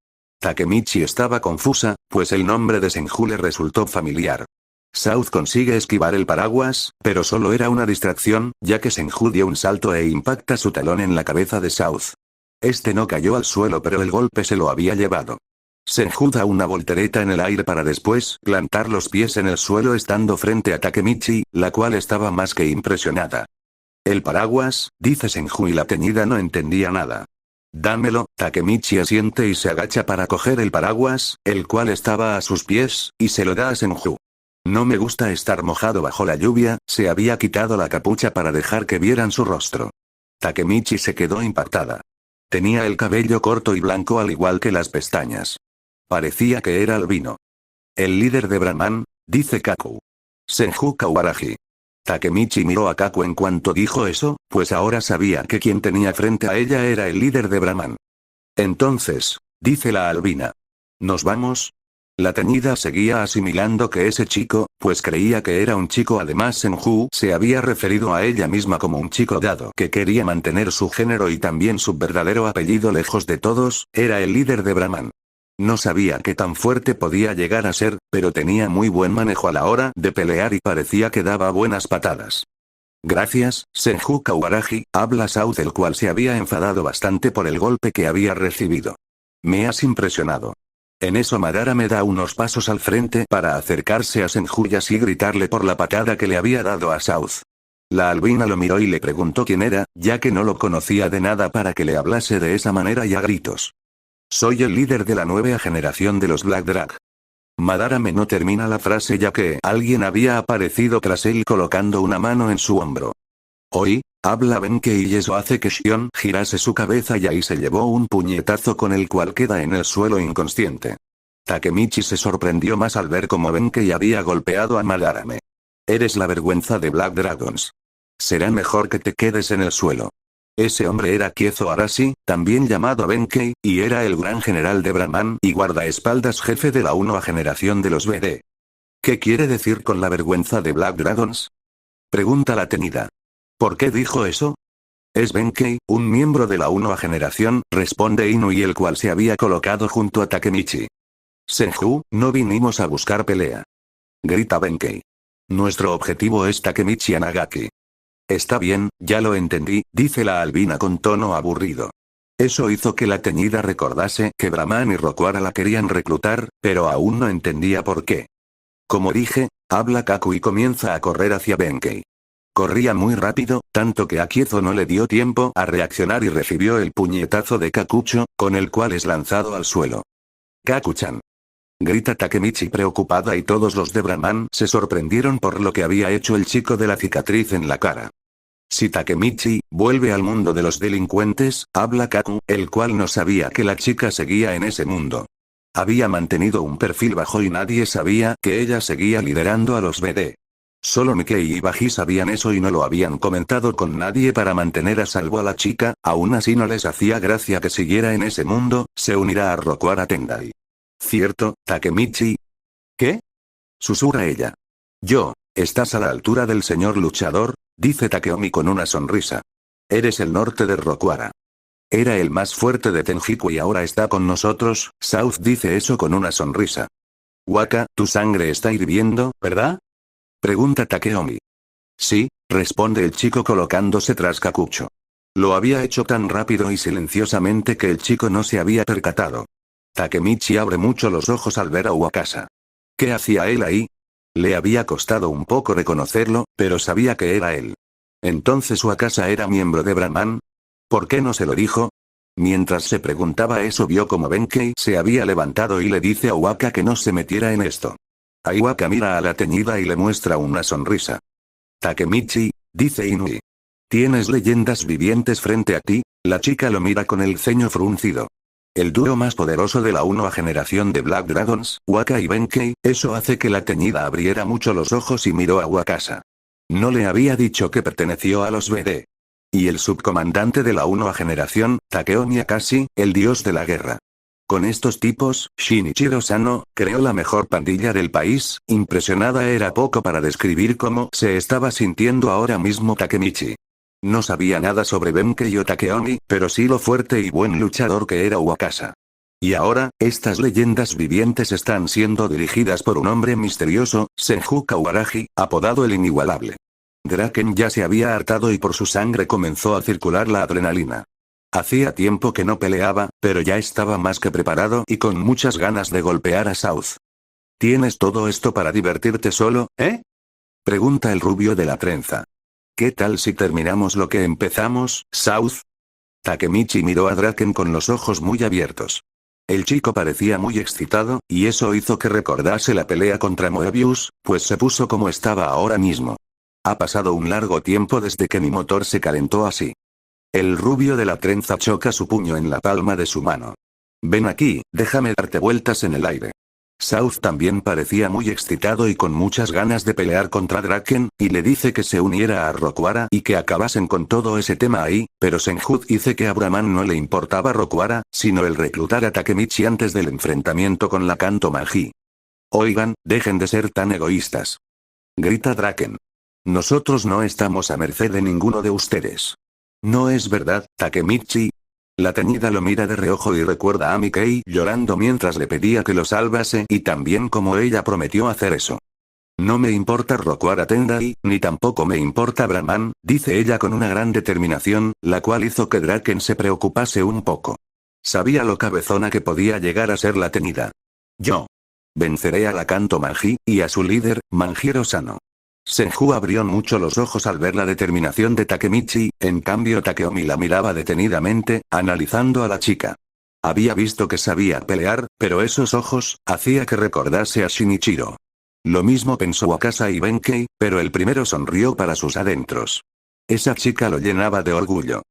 Takemichi estaba confusa, pues el nombre de Senju le resultó familiar. South consigue esquivar el paraguas, pero solo era una distracción, ya que Senju dio un salto e impacta su talón en la cabeza de South. Este no cayó al suelo pero el golpe se lo había llevado. Senju da una voltereta en el aire para después plantar los pies en el suelo estando frente a Takemichi, la cual estaba más que impresionada. El paraguas, dice Senju y la teñida no entendía nada. Dámelo, Takemichi asiente y se agacha para coger el paraguas, el cual estaba a sus pies, y se lo da a Senju. No me gusta estar mojado bajo la lluvia, se había quitado la capucha para dejar que vieran su rostro. Takemichi se quedó impactada. Tenía el cabello corto y blanco al igual que las pestañas. Parecía que era albino. El líder de Brahman, dice Kaku. Senju Kawaraji. Takemichi miró a Kaku en cuanto dijo eso, pues ahora sabía que quien tenía frente a ella era el líder de Brahman. Entonces, dice la albina. ¿Nos vamos? La teñida seguía asimilando que ese chico, pues creía que era un chico. Además Senju se había referido a ella misma como un chico dado que quería mantener su género y también su verdadero apellido lejos de todos, era el líder de Brahman. No sabía qué tan fuerte podía llegar a ser, pero tenía muy buen manejo a la hora de pelear y parecía que daba buenas patadas. Gracias, Senju Kawaraji, habla South el cual se había enfadado bastante por el golpe que había recibido. Me has impresionado. En eso Madara me da unos pasos al frente para acercarse a Senju y así gritarle por la patada que le había dado a South. La albina lo miró y le preguntó quién era, ya que no lo conocía de nada para que le hablase de esa manera y a gritos. Soy el líder de la nueva generación de los Black Drag. Madara me no termina la frase ya que alguien había aparecido tras él colocando una mano en su hombro. Hoy, habla Benkei y eso hace que Shion girase su cabeza y ahí se llevó un puñetazo con el cual queda en el suelo inconsciente. Takemichi se sorprendió más al ver cómo Benkei había golpeado a Madarame. Eres la vergüenza de Black Dragons. Será mejor que te quedes en el suelo. Ese hombre era Kiezo Arashi, también llamado Benkei, y era el gran general de Brahman y guardaespaldas jefe de la 1a generación de los BD. ¿Qué quiere decir con la vergüenza de Black Dragons? Pregunta la tenida. ¿Por qué dijo eso? Es Benkei, un miembro de la 1a generación, responde Inui el cual se había colocado junto a Takemichi. Senju, no vinimos a buscar pelea. Grita Benkei. Nuestro objetivo es Takemichi Anagaki. Está bien, ya lo entendí, dice la albina con tono aburrido. Eso hizo que la teñida recordase que Brahman y Rokuara la querían reclutar, pero aún no entendía por qué. Como dije, habla Kaku y comienza a correr hacia Benkei. Corría muy rápido, tanto que a Kiezo no le dio tiempo a reaccionar y recibió el puñetazo de Kakucho, con el cual es lanzado al suelo. Kaku-chan. Grita Takemichi preocupada y todos los de Brahman se sorprendieron por lo que había hecho el chico de la cicatriz en la cara. Si Takemichi vuelve al mundo de los delincuentes, habla Kaku, el cual no sabía que la chica seguía en ese mundo. Había mantenido un perfil bajo y nadie sabía que ella seguía liderando a los BD. Solo Nikkei y Baji sabían eso y no lo habían comentado con nadie para mantener a salvo a la chica, aún así no les hacía gracia que siguiera en ese mundo, se unirá a Rokuara Tendai. ¿Cierto, Takemichi? ¿Qué? Susurra ella. ¿Estás a la altura del señor luchador? Dice Takeomi con una sonrisa. Eres el norte de Rokuara. Era el más fuerte de Tenjiku y ahora está con nosotros, South dice eso con una sonrisa. Waka, tu sangre está hirviendo, ¿verdad? Pregunta Takeomi. Sí, responde el chico colocándose tras Kakucho. Lo había hecho tan rápido y silenciosamente que el chico no se había percatado. Takemichi abre mucho los ojos al ver a Wakasa. ¿Qué hacía él ahí? Le había costado un poco reconocerlo, pero sabía que era él. Entonces Wakasa era miembro de Brahman. ¿Por qué no se lo dijo? Mientras se preguntaba eso vio como Benkei se había levantado y le dice a Waka que no se metiera en esto. Ahí Waka mira a la teñida y le muestra una sonrisa. Takemichi, dice Inui. ¿Tienes leyendas vivientes frente a ti? La chica lo mira con el ceño fruncido. El dúo más poderoso de la nueva generación de Black Dragons, Waka y Benkei, eso hace que la teñida abriera mucho los ojos y miró a Wakasa. No le había dicho que perteneció a los BD. Y el subcomandante de la nueva generación, Takeomi Akashi, el dios de la guerra. Con estos tipos, Shinichiro Sano, creó la mejor pandilla del país, impresionada era poco para describir cómo se estaba sintiendo ahora mismo Takemichi. No sabía nada sobre Benkei o Takeomi, pero sí lo fuerte y buen luchador que era Wakasa. Y ahora, estas leyendas vivientes están siendo dirigidas por un hombre misterioso, Senju Kawaraji, apodado el Inigualable. Draken ya se había hartado y por su sangre comenzó a circular la adrenalina. Hacía tiempo que no peleaba, pero ya estaba más que preparado y con muchas ganas de golpear a South. ¿Tienes todo esto para divertirte solo, eh? Pregunta el rubio de la trenza. ¿Qué tal si terminamos lo que empezamos, South? Takemichi miró a Draken con los ojos muy abiertos. El chico parecía muy excitado, y eso hizo que recordase la pelea contra Moebius, pues se puso como estaba ahora mismo. Ha pasado un largo tiempo desde que mi motor se calentó así. El rubio de la trenza choca su puño en la palma de su mano. Ven aquí, déjame darte vueltas en el aire. South también parecía muy excitado y con muchas ganas de pelear contra Draken, y le dice que se uniera a Rokuara y que acabasen con todo ese tema ahí, pero Senju dice que a Brahman no le importaba Rokuara, sino el reclutar a Takemichi antes del enfrentamiento con la Kanto Magi. Oigan, dejen de ser tan egoístas. Grita Draken. Nosotros no estamos a merced de ninguno de ustedes. ¿No es verdad, Takemichi? La teñida lo mira de reojo y recuerda a Mikei llorando mientras le pedía que lo salvase y también como ella prometió hacer eso. No me importa Rokuara Tendai, ni tampoco me importa Brahman, dice ella con una gran determinación, la cual hizo que Draken se preocupase un poco. Sabía lo cabezona que podía llegar a ser la teñida. Yo venceré a la Kanto Magi, y a su líder, Manjiro Sano. Senju abrió mucho los ojos al ver la determinación de Takemichi, en cambio Takeomi la miraba detenidamente, analizando a la chica. Había visto que sabía pelear, pero esos ojos, hacía que recordase a Shinichiro. Lo mismo pensó Wakasa y Benkei, pero el primero sonrió para sus adentros. Esa chica lo llenaba de orgullo.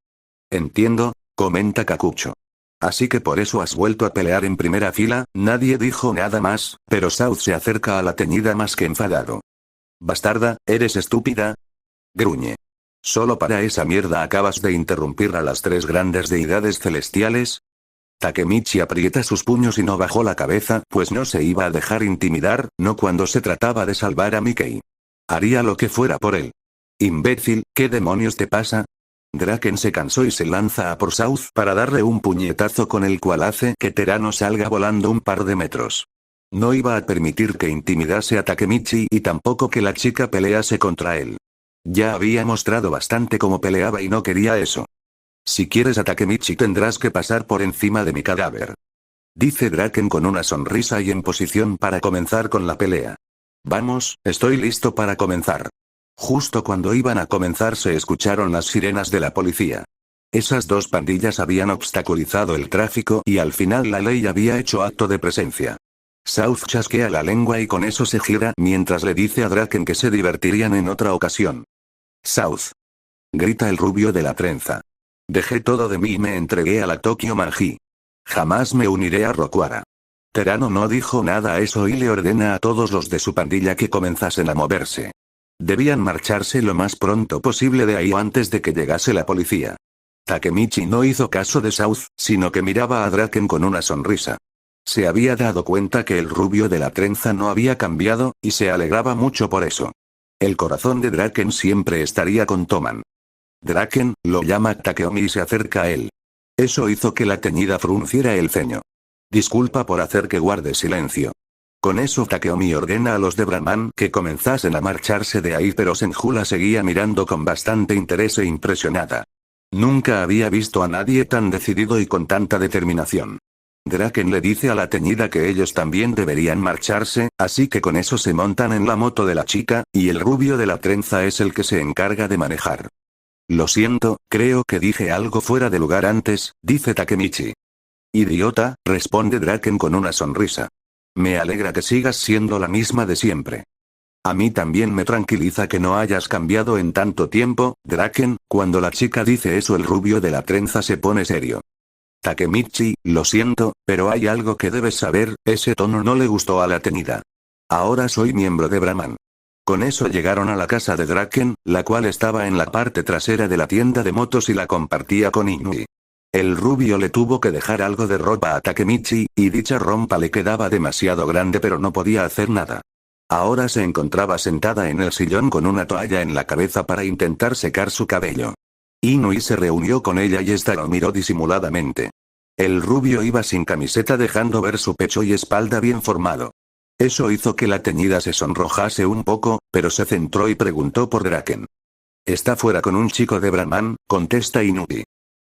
Entiendo, comenta Kakucho. Así que por eso has vuelto a pelear en primera fila, nadie dijo nada más, pero South se acerca a la teñida más que enfadado. Bastarda, ¿eres estúpida? Gruñe. ¿Solo para esa mierda acabas de interrumpir a las tres grandes deidades celestiales? Takemichi aprieta sus puños y no bajó la cabeza, pues no se iba a dejar intimidar, no cuando se trataba de salvar a Mikei. Haría lo que fuera por él. Imbécil, ¿qué demonios te pasa? Draken se cansó y se lanza a por South para darle un puñetazo con el cual hace que Terano salga volando un par de metros. No iba a permitir que intimidase a Takemichi y tampoco que la chica pelease contra él. Ya había mostrado bastante cómo peleaba y no quería eso. Si quieres a Takemichi tendrás que pasar por encima de mi cadáver. Dice Draken con una sonrisa y en posición para comenzar con la pelea. Vamos, estoy listo para comenzar. Justo cuando iban a comenzar se escucharon las sirenas de la policía. Esas dos pandillas habían obstaculizado el tráfico y al final la ley había hecho acto de presencia. South chasquea la lengua y con eso se gira mientras le dice a Draken que se divertirían en otra ocasión. South. Grita el rubio de la trenza. Dejé todo de mí y me entregué a la Tokyo Magi. Jamás me uniré a Rokuara. Terano no dijo nada a eso y le ordena a todos los de su pandilla que comenzasen a moverse. Debían marcharse lo más pronto posible de ahí antes de que llegase la policía. Takemichi no hizo caso de South, sino que miraba a Draken con una sonrisa. Se había dado cuenta que el rubio de la trenza no había cambiado, y se alegraba mucho por eso. El corazón de Draken siempre estaría con Toman. Draken, lo llama Takeomi y se acerca a él. Eso hizo que la teñida frunciera el ceño. Disculpa por hacer que guarde silencio. Con eso Takeomi ordena a los de Brahman que comenzasen a marcharse de ahí, pero Senju la seguía mirando con bastante interés e impresionada. Nunca había visto a nadie tan decidido y con tanta determinación. Draken le dice a la teñida que ellos también deberían marcharse, así que con eso se montan en la moto de la chica, y el rubio de la trenza es el que se encarga de manejar. Lo siento, creo que dije algo fuera de lugar antes, dice Takemichi. Idiota, responde Draken con una sonrisa. Me alegra que sigas siendo la misma de siempre. A mí también me tranquiliza que no hayas cambiado en tanto tiempo, Draken. Cuando la chica dice eso el rubio de la trenza se pone serio. Takemichi, lo siento, pero hay algo que debes saber, ese tono no le gustó a la tenida. Ahora soy miembro de Brahman. Con eso llegaron a la casa de Draken, la cual estaba en la parte trasera de la tienda de motos y la compartía con Inui. El rubio le tuvo que dejar algo de ropa a Takemichi, y dicha ropa le quedaba demasiado grande pero no podía hacer nada. Ahora se encontraba sentada en el sillón con una toalla en la cabeza para intentar secar su cabello. Inui se reunió con ella y esta lo miró disimuladamente. El rubio iba sin camiseta dejando ver su pecho y espalda bien formado. Eso hizo que la teñida se sonrojase un poco, pero se centró y preguntó por Draken. Está fuera con un chico de Brahman, contesta Inui.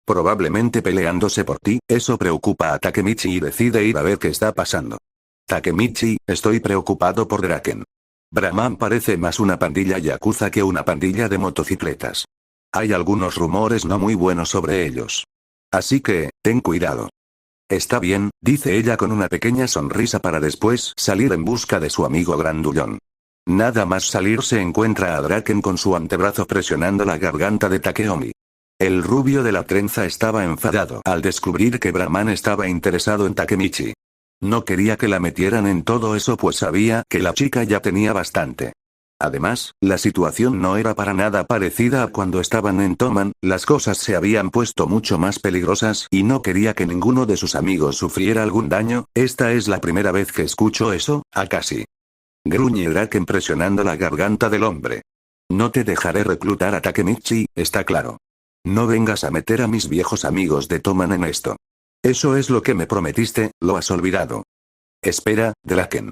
Probablemente peleándose por ti, eso preocupa a Takemichi y decide ir a ver qué está pasando. Takemichi, estoy preocupado por Draken. Brahman parece más una pandilla yakuza que una pandilla de motocicletas. Hay algunos rumores no muy buenos sobre ellos. Así que, ten cuidado. Está bien, dice ella con una pequeña sonrisa para después salir en busca de su amigo grandullón. Nada más salir se encuentra a Draken con su antebrazo presionando la garganta de Takeomi. El rubio de la trenza estaba enfadado al descubrir que Brahman estaba interesado en Takemichi. No quería que la metieran en todo eso pues sabía que la chica ya tenía bastante. Además, la situación no era para nada parecida a cuando estaban en Toman, las cosas se habían puesto mucho más peligrosas y no quería que ninguno de sus amigos sufriera algún daño. Esta es la primera vez que escucho eso, Akashi. Gruñe Draken presionando la garganta del hombre. No te dejaré reclutar a Takemichi, está claro. No vengas a meter a mis viejos amigos de Toman en esto. Eso es lo que me prometiste, lo has olvidado. Espera, Draken.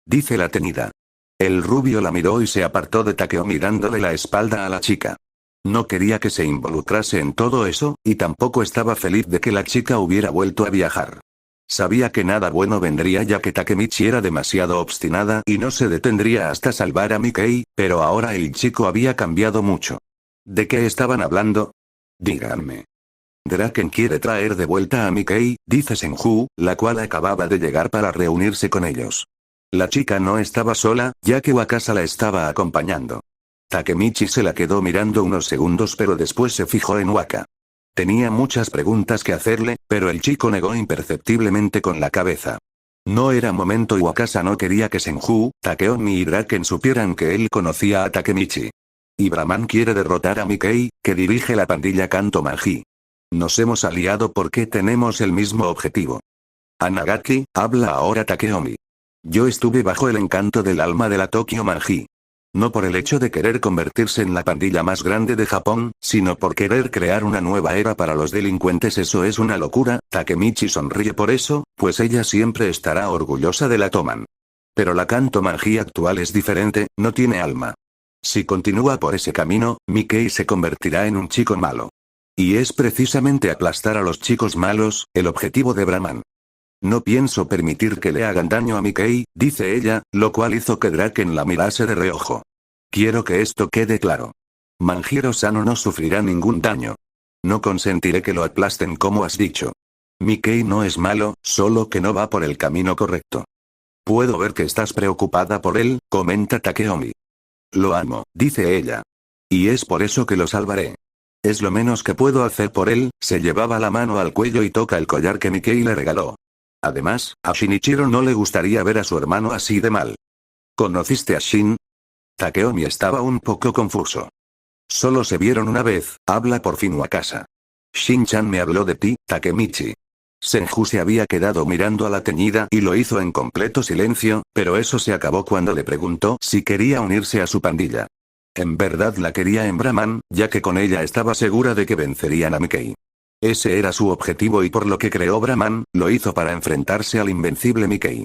Dice la tenida. El rubio la miró y se apartó de Takeomi dándole la espalda a la chica. No quería que se involucrase en todo eso, y tampoco estaba feliz de que la chica hubiera vuelto a viajar. Sabía que nada bueno vendría ya que Takemichi era demasiado obstinada y no se detendría hasta salvar a Mikei, pero ahora el chico había cambiado mucho. ¿De qué estaban hablando? Díganme. Draken quiere traer de vuelta a Mikei, dice Senju, la cual acababa de llegar para reunirse con ellos. La chica no estaba sola, ya que Wakasa la estaba acompañando. Takemichi se la quedó mirando unos segundos pero después se fijó en Waka. Tenía muchas preguntas que hacerle, pero el chico negó imperceptiblemente con la cabeza. No era momento y Wakasa no quería que Senju, Takeomi y Draken supieran que él conocía a Takemichi. Y Brahman quiere derrotar a Mikei, que dirige la pandilla Kanto Manji. Nos hemos aliado porque tenemos el mismo objetivo. Anagaki, habla ahora Takeomi. Yo estuve bajo el encanto del alma de la Tokyo Manji. No por el hecho de querer convertirse en la pandilla más grande de Japón, sino por querer crear una nueva era para los delincuentes. Eso es una locura. Takemichi sonríe por eso, pues ella siempre estará orgullosa de la Toman. Pero la Kanto Manji actual es diferente, no tiene alma. Si continúa por ese camino, Mikei se convertirá en un chico malo. Y es precisamente aplastar a los chicos malos, el objetivo de Brahman. No pienso permitir que le hagan daño a Mikei, dice ella, lo cual hizo que Draken la mirase de reojo. Quiero que esto quede claro. Manjiro-sano no sufrirá ningún daño. No consentiré que lo aplasten como has dicho. Mikei no es malo, solo que no va por el camino correcto. Puedo ver que estás preocupada por él, comenta Takeomi. Lo amo, dice ella. Y es por eso que lo salvaré. Es lo menos que puedo hacer por él. Se llevaba la mano al cuello y toca el collar que Mikei le regaló. Además, a Shinichiro no le gustaría ver a su hermano así de mal. ¿Conociste a Shin? Takeomi estaba un poco confuso. Solo se vieron una vez, habla por fin Wakasa. Shin-chan me habló de ti, Takemichi. Senju se había quedado mirando a la teñida y lo hizo en completo silencio, pero eso se acabó cuando le preguntó si quería unirse a su pandilla. En verdad la quería en Brahman, ya que con ella estaba segura de que vencerían a Mikei. Ese era su objetivo y por lo que creó Brahman, lo hizo para enfrentarse al invencible Mikei.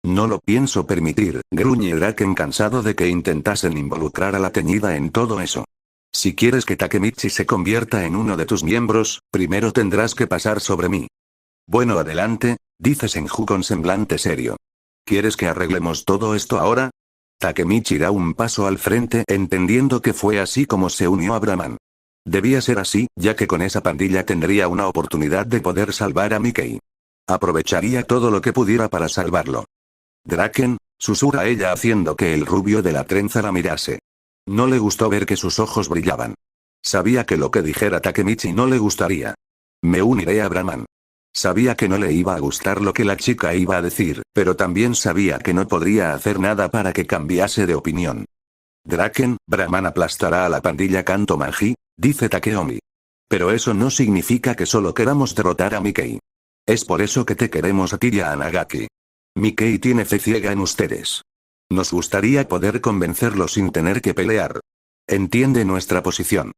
No lo pienso permitir, gruñe Draken cansado de que intentasen involucrar a la teñida en todo eso. Si quieres que Takemichi se convierta en uno de tus miembros, primero tendrás que pasar sobre mí. Bueno, adelante, dice Senju con semblante serio. ¿Quieres que arreglemos todo esto ahora? Takemichi da un paso al frente entendiendo que fue así como se unió a Brahman. Debía ser así, ya que con esa pandilla tendría una oportunidad de poder salvar a Mickey. Aprovecharía todo lo que pudiera para salvarlo. Draken, susurra ella haciendo que el rubio de la trenza la mirase. No le gustó ver que sus ojos brillaban. Sabía que lo que dijera Takemichi no le gustaría. Me uniré a Brahman. Sabía que no le iba a gustar lo que la chica iba a decir, pero también sabía que no podría hacer nada para que cambiase de opinión. Draken, Brahman aplastará a la pandilla Kanto Magi, dice Takeomi. Pero eso no significa que solo queramos derrotar a Mickey. Es por eso que te queremos a ti y a Anagaki. Mickey tiene fe ciega en ustedes. Nos gustaría poder convencerlo sin tener que pelear. Entiende nuestra posición.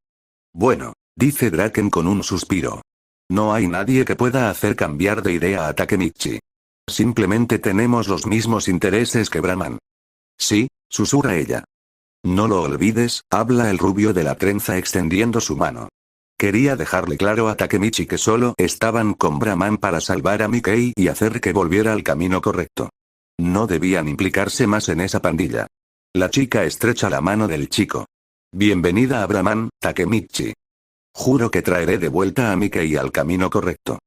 Bueno, dice Draken con un suspiro. No hay nadie que pueda hacer cambiar de idea a Takemichi. Simplemente tenemos los mismos intereses que Brahman. Sí, susurra ella. No lo olvides, habla el rubio de la trenza extendiendo su mano. Quería dejarle claro a Takemichi que solo estaban con Brahman para salvar a Mickey y hacer que volviera al camino correcto. No debían implicarse más en esa pandilla. La chica estrecha la mano del chico. Bienvenida a Brahman, Takemichi. Juro que traeré de vuelta a Mickey al camino correcto.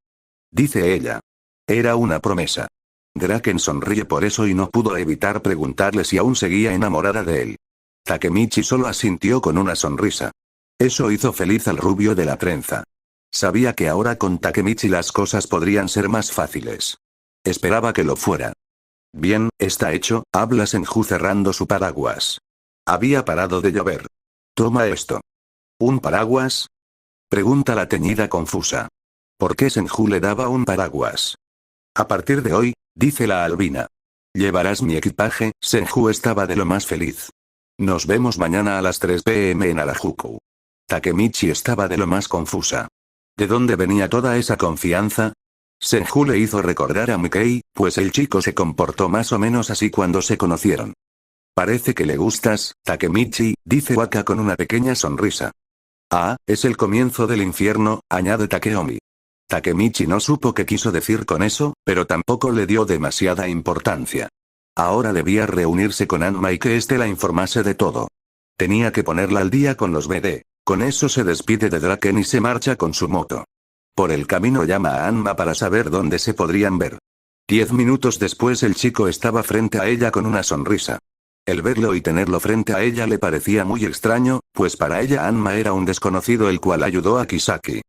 Dice ella. Era una promesa. Draken sonríe por eso y no pudo evitar preguntarle si aún seguía enamorada de él. Takemichi solo asintió con una sonrisa. Eso hizo feliz al rubio de la trenza. Sabía que ahora con Takemichi las cosas podrían ser más fáciles. Esperaba que lo fuera. Bien, está hecho, habla Senju cerrando su paraguas. Había parado de llover. Toma esto. ¿Un paraguas? Pregunta la teñida confusa. ¿Por qué Senju le daba un paraguas? A partir de hoy, dice la albina. Llevarás mi equipaje. Senju estaba de lo más feliz. Nos vemos mañana a las 3 p.m. en Harajuku. Takemichi estaba de lo más confusa. ¿De dónde venía toda esa confianza? Senju le hizo recordar a Mickey, pues el chico se comportó más o menos así cuando se conocieron. Parece que le gustas, Takemichi, dice Waka con una pequeña sonrisa. Ah, es el comienzo del infierno, añade Takeomi. Takemichi no supo qué quiso decir con eso, pero tampoco le dio demasiada importancia. Ahora debía reunirse con Anma y que éste la informase de todo. Tenía que ponerla al día con los BD. Con eso se despide de Draken y se marcha con su moto. Por el camino llama a Anma para saber dónde se podrían ver. 10 minutos después el chico estaba frente a ella con una sonrisa. El verlo y tenerlo frente a ella le parecía muy extraño, pues para ella Anma era un desconocido el cual ayudó a Kisaki.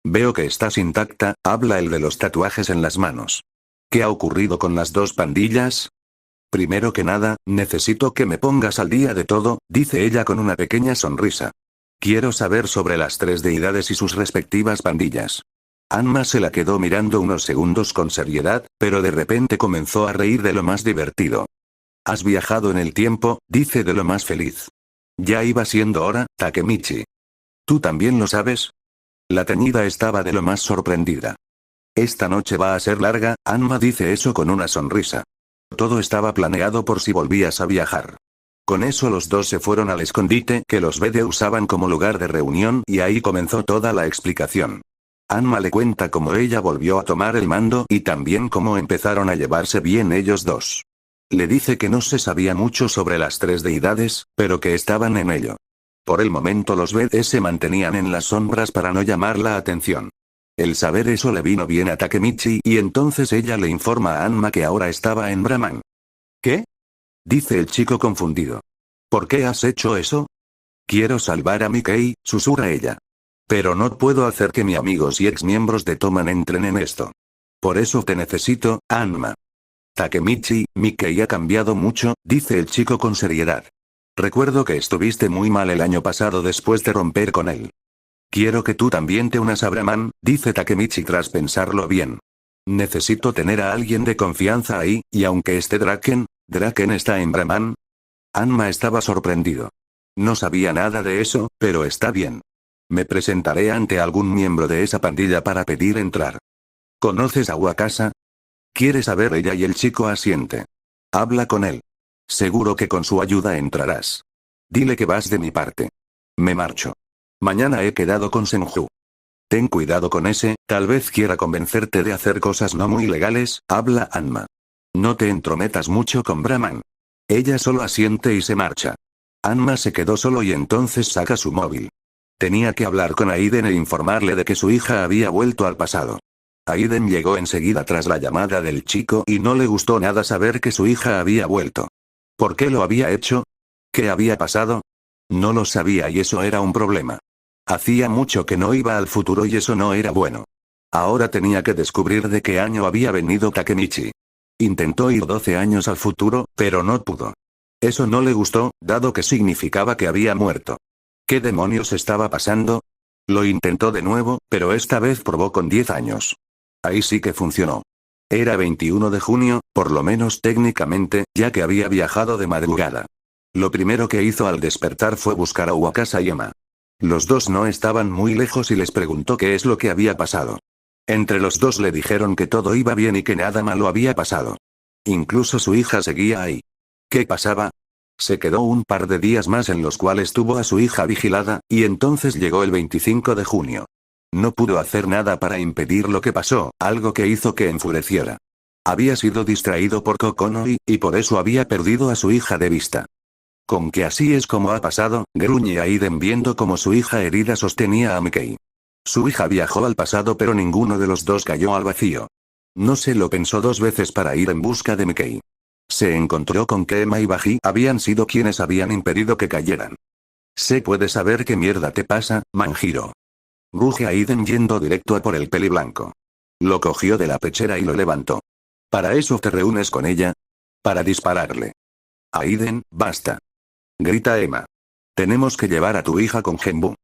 Veo que estás intacta, habla el de los tatuajes en las manos. ¿Qué ha ocurrido con las dos pandillas? Primero que nada, necesito que me pongas al día de todo, dice ella con una pequeña sonrisa. Quiero saber sobre las 3 deidades y sus respectivas pandillas. Anma se la quedó mirando unos segundos con seriedad, pero de repente comenzó a reír de lo más divertido. Has viajado en el tiempo, dice de lo más feliz. Ya iba siendo hora, Takemichi. ¿Tú también lo sabes? La teñida estaba de lo más sorprendida. Esta noche va a ser larga, Anma dice eso con una sonrisa. Todo estaba planeado por si volvías a viajar. Con eso los dos se fueron al escondite que los BD usaban como lugar de reunión y ahí comenzó toda la explicación. Anma le cuenta cómo ella volvió a tomar el mando y también cómo empezaron a llevarse bien ellos dos. Le dice que no se sabía mucho sobre las 3 deidades, pero que estaban en ello. Por el momento los BD se mantenían en las sombras para no llamar la atención. El saber eso le vino bien a Takemichi y entonces ella le informa a Anma que ahora estaba en Brahman. ¿Qué? Dice el chico confundido. ¿Por qué has hecho eso? Quiero salvar a Mickey, susurra ella. Pero no puedo hacer que mis amigos y exmiembros de Toman entren en esto. Por eso te necesito, Anma. Takemichi, Mickey ha cambiado mucho, dice el chico con seriedad. Recuerdo que estuviste muy mal el año pasado después de romper con él. Quiero que tú también te unas a Brahman, dice Takemichi tras pensarlo bien. Necesito tener a alguien de confianza ahí, y aunque esté Draken está en Brahman. Anma estaba sorprendido. No sabía nada de eso, pero está bien. Me presentaré ante algún miembro de esa pandilla para pedir entrar. ¿Conoces a Wakasa? Quiere saber ella y el chico asiente. Habla con él. Seguro que con su ayuda entrarás. Dile que vas de mi parte. Me marcho. Mañana he quedado con Senju. Ten cuidado con ese, tal vez quiera convencerte de hacer cosas no muy legales, habla Anma. No te entrometas mucho con Brahman. Ella solo asiente y se marcha. Anma se quedó solo y entonces saca su móvil. Tenía que hablar con Aiden e informarle de que su hija había vuelto al pasado. Aiden llegó enseguida tras la llamada del chico y no le gustó nada saber que su hija había vuelto. ¿Por qué lo había hecho? ¿Qué había pasado? No lo sabía y eso era un problema. Hacía mucho que no iba al futuro y eso no era bueno. Ahora tenía que descubrir de qué año había venido Takemichi. Intentó ir 12 años al futuro, pero no pudo. Eso no le gustó, dado que significaba que había muerto. ¿Qué demonios estaba pasando? Lo intentó de nuevo, pero esta vez probó con 10 años. Ahí sí que funcionó. Era 21 de junio, por lo menos técnicamente, ya que había viajado de madrugada. Lo primero que hizo al despertar fue buscar a Wakasa y Emma. Los dos no estaban muy lejos y les preguntó qué es lo que había pasado. Entre los dos le dijeron que todo iba bien y que nada malo había pasado. Incluso su hija seguía ahí. ¿Qué pasaba? Se quedó un par de días más en los cuales tuvo a su hija vigilada, y entonces llegó el 25 de junio. No pudo hacer nada para impedir lo que pasó, algo que hizo que enfureciera. Había sido distraído por Kokonoi, y por eso había perdido a su hija de vista. Con que así es como ha pasado, gruñe Aiden viendo como su hija herida sostenía a Mikey. Su hija viajó al pasado pero ninguno de los dos cayó al vacío. No se lo pensó dos veces para ir en busca de Mikey. Se encontró con que Emma y Baji habían sido quienes habían impedido que cayeran. ¿Se puede saber qué mierda te pasa, Manjiro? Ruge Aiden yendo directo a por el peliblanco. Lo cogió de la pechera y lo levantó. ¿Para eso te reúnes con ella? Para dispararle. Aiden, basta. Grita Emma. Tenemos que llevar a tu hija con Genbu.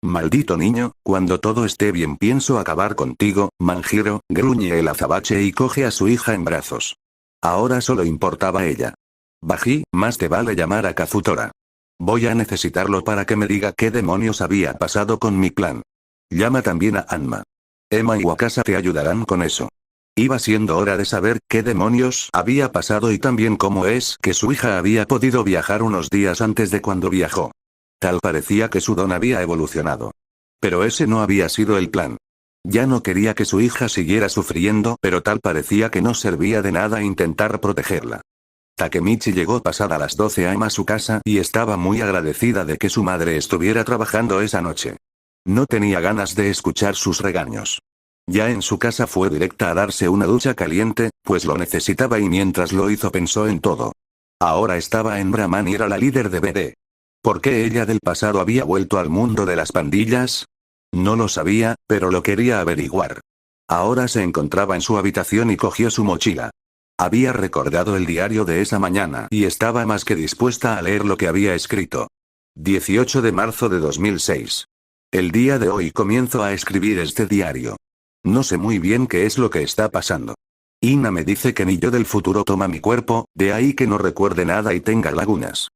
Maldito niño, cuando todo esté bien pienso acabar contigo, Manjiro, gruñe el azabache y coge a su hija en brazos. Ahora solo importaba ella. Baji, más te vale llamar a Kazutora. Voy a necesitarlo para que me diga qué demonios había pasado con mi plan. Llama también a Anma. Emma y Wakasa te ayudarán con eso. Iba siendo hora de saber qué demonios había pasado y también cómo es que su hija había podido viajar unos días antes de cuando viajó. Tal parecía que su don había evolucionado. Pero ese no había sido el plan. Ya no quería que su hija siguiera sufriendo, pero tal parecía que no servía de nada intentar protegerla. Takemichi llegó pasada las 12 a su casa y estaba muy agradecida de que su madre estuviera trabajando esa noche. No tenía ganas de escuchar sus regaños. Ya en su casa fue directa a darse una ducha caliente, pues lo necesitaba y mientras lo hizo pensó en todo. Ahora estaba en Brahman y era la líder de BD. ¿Por qué ella del pasado había vuelto al mundo de las pandillas? No lo sabía, pero lo quería averiguar. Ahora se encontraba en su habitación y cogió su mochila. Había recordado el diario de esa mañana y estaba más que dispuesta a leer lo que había escrito. 18 de marzo de 2006. El día de hoy comienzo a escribir este diario. No sé muy bien qué es lo que está pasando. Ina me dice que mi yo del futuro toma mi cuerpo, de ahí que no recuerde nada y tenga lagunas.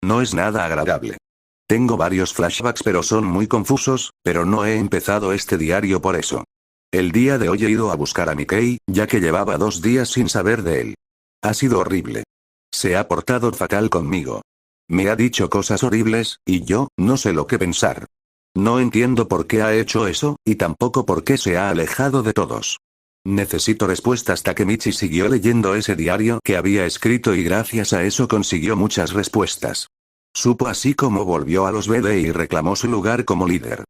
No es nada agradable. Tengo varios flashbacks pero son muy confusos, pero no he empezado este diario por eso. El día de hoy he ido a buscar a Mikey, ya que llevaba 2 días sin saber de él. Ha sido horrible. Se ha portado fatal conmigo. Me ha dicho cosas horribles, y yo, no sé lo que pensar. No entiendo por qué ha hecho eso, y tampoco por qué se ha alejado de todos. Necesito respuestas. Takemichi siguió leyendo ese diario que había escrito y gracias a eso consiguió muchas respuestas. Supo así cómo volvió a los BD y reclamó su lugar como líder.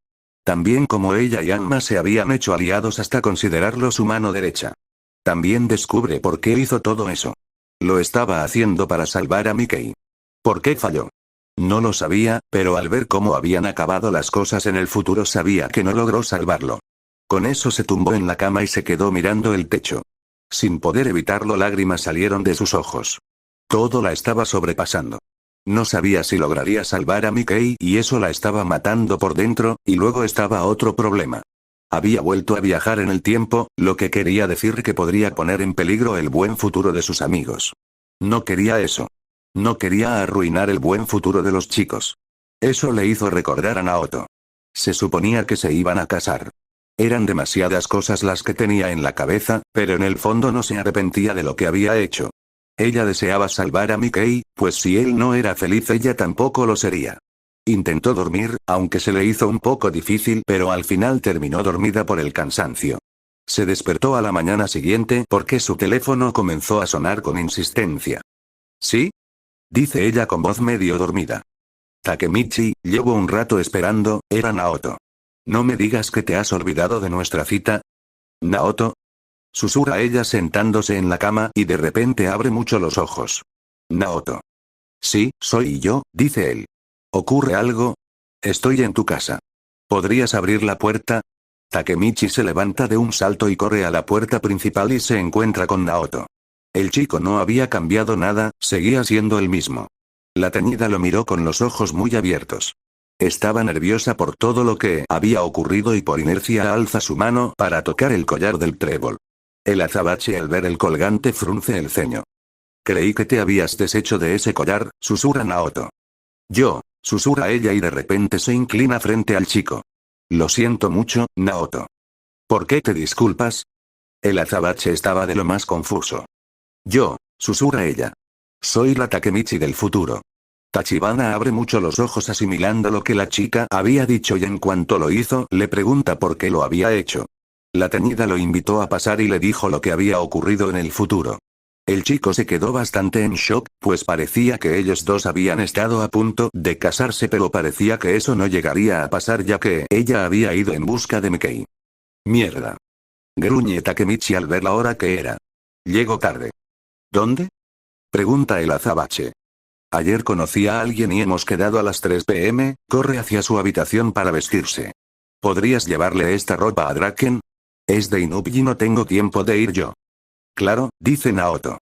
También como ella y Anma se habían hecho aliados hasta considerarlo su mano derecha. También descubre por qué hizo todo eso. Lo estaba haciendo para salvar a Mikey. ¿Por qué falló? No lo sabía, pero al ver cómo habían acabado las cosas en el futuro sabía que no logró salvarlo. Con eso se tumbó en la cama y se quedó mirando el techo. Sin poder evitarlo, lágrimas salieron de sus ojos. Todo la estaba sobrepasando. No sabía si lograría salvar a Mikey y eso la estaba matando por dentro, y luego estaba otro problema. Había vuelto a viajar en el tiempo, lo que quería decir que podría poner en peligro el buen futuro de sus amigos. No quería eso. No quería arruinar el buen futuro de los chicos. Eso le hizo recordar a Naoto. Se suponía que se iban a casar. Eran demasiadas cosas las que tenía en la cabeza, pero en el fondo no se arrepentía de lo que había hecho. Ella deseaba salvar a Mikey, pues si él no era feliz ella tampoco lo sería. Intentó dormir, aunque se le hizo un poco difícil, pero al final terminó dormida por el cansancio. Se despertó a la mañana siguiente porque su teléfono comenzó a sonar con insistencia. ¿Sí? Dice ella con voz medio dormida. Takemichi, llevo un rato esperando, era Naoto. No me digas que te has olvidado de nuestra cita. ¿Naoto? Susurra ella sentándose en la cama y de repente abre mucho los ojos. Naoto. Sí, soy yo, dice él. ¿Ocurre algo? Estoy en tu casa. ¿Podrías abrir la puerta? Takemichi se levanta de un salto y corre a la puerta principal y se encuentra con Naoto. El chico no había cambiado nada, seguía siendo el mismo. La teñida lo miró con los ojos muy abiertos. Estaba nerviosa por todo lo que había ocurrido y por inercia alza su mano para tocar el collar del trébol. El azabache al ver el colgante frunce el ceño. Creí que te habías deshecho de ese collar, susurra Naoto. Yo, susurra ella y de repente se inclina frente al chico. Lo siento mucho, Naoto. ¿Por qué te disculpas? El azabache estaba de lo más confuso. Yo, susurra ella. Soy la Takemichi del futuro. Tachibana abre mucho los ojos asimilando lo que la chica había dicho y en cuanto lo hizo, le pregunta por qué lo había hecho. La teñida lo invitó a pasar y le dijo lo que había ocurrido en el futuro. El chico se quedó bastante en shock, pues parecía que ellos dos habían estado a punto de casarse, pero parecía que eso no llegaría a pasar ya que ella había ido en busca de Mikei. Mierda. Gruñe Takemichi al ver la hora que era. Llego tarde. ¿Dónde? Pregunta el azabache. Ayer conocí a alguien y hemos quedado a las 3 p.m., corre hacia su habitación para vestirse. ¿Podrías llevarle esta ropa a Draken? Es de Inupi y no tengo tiempo de ir yo. Claro, dice Naoto.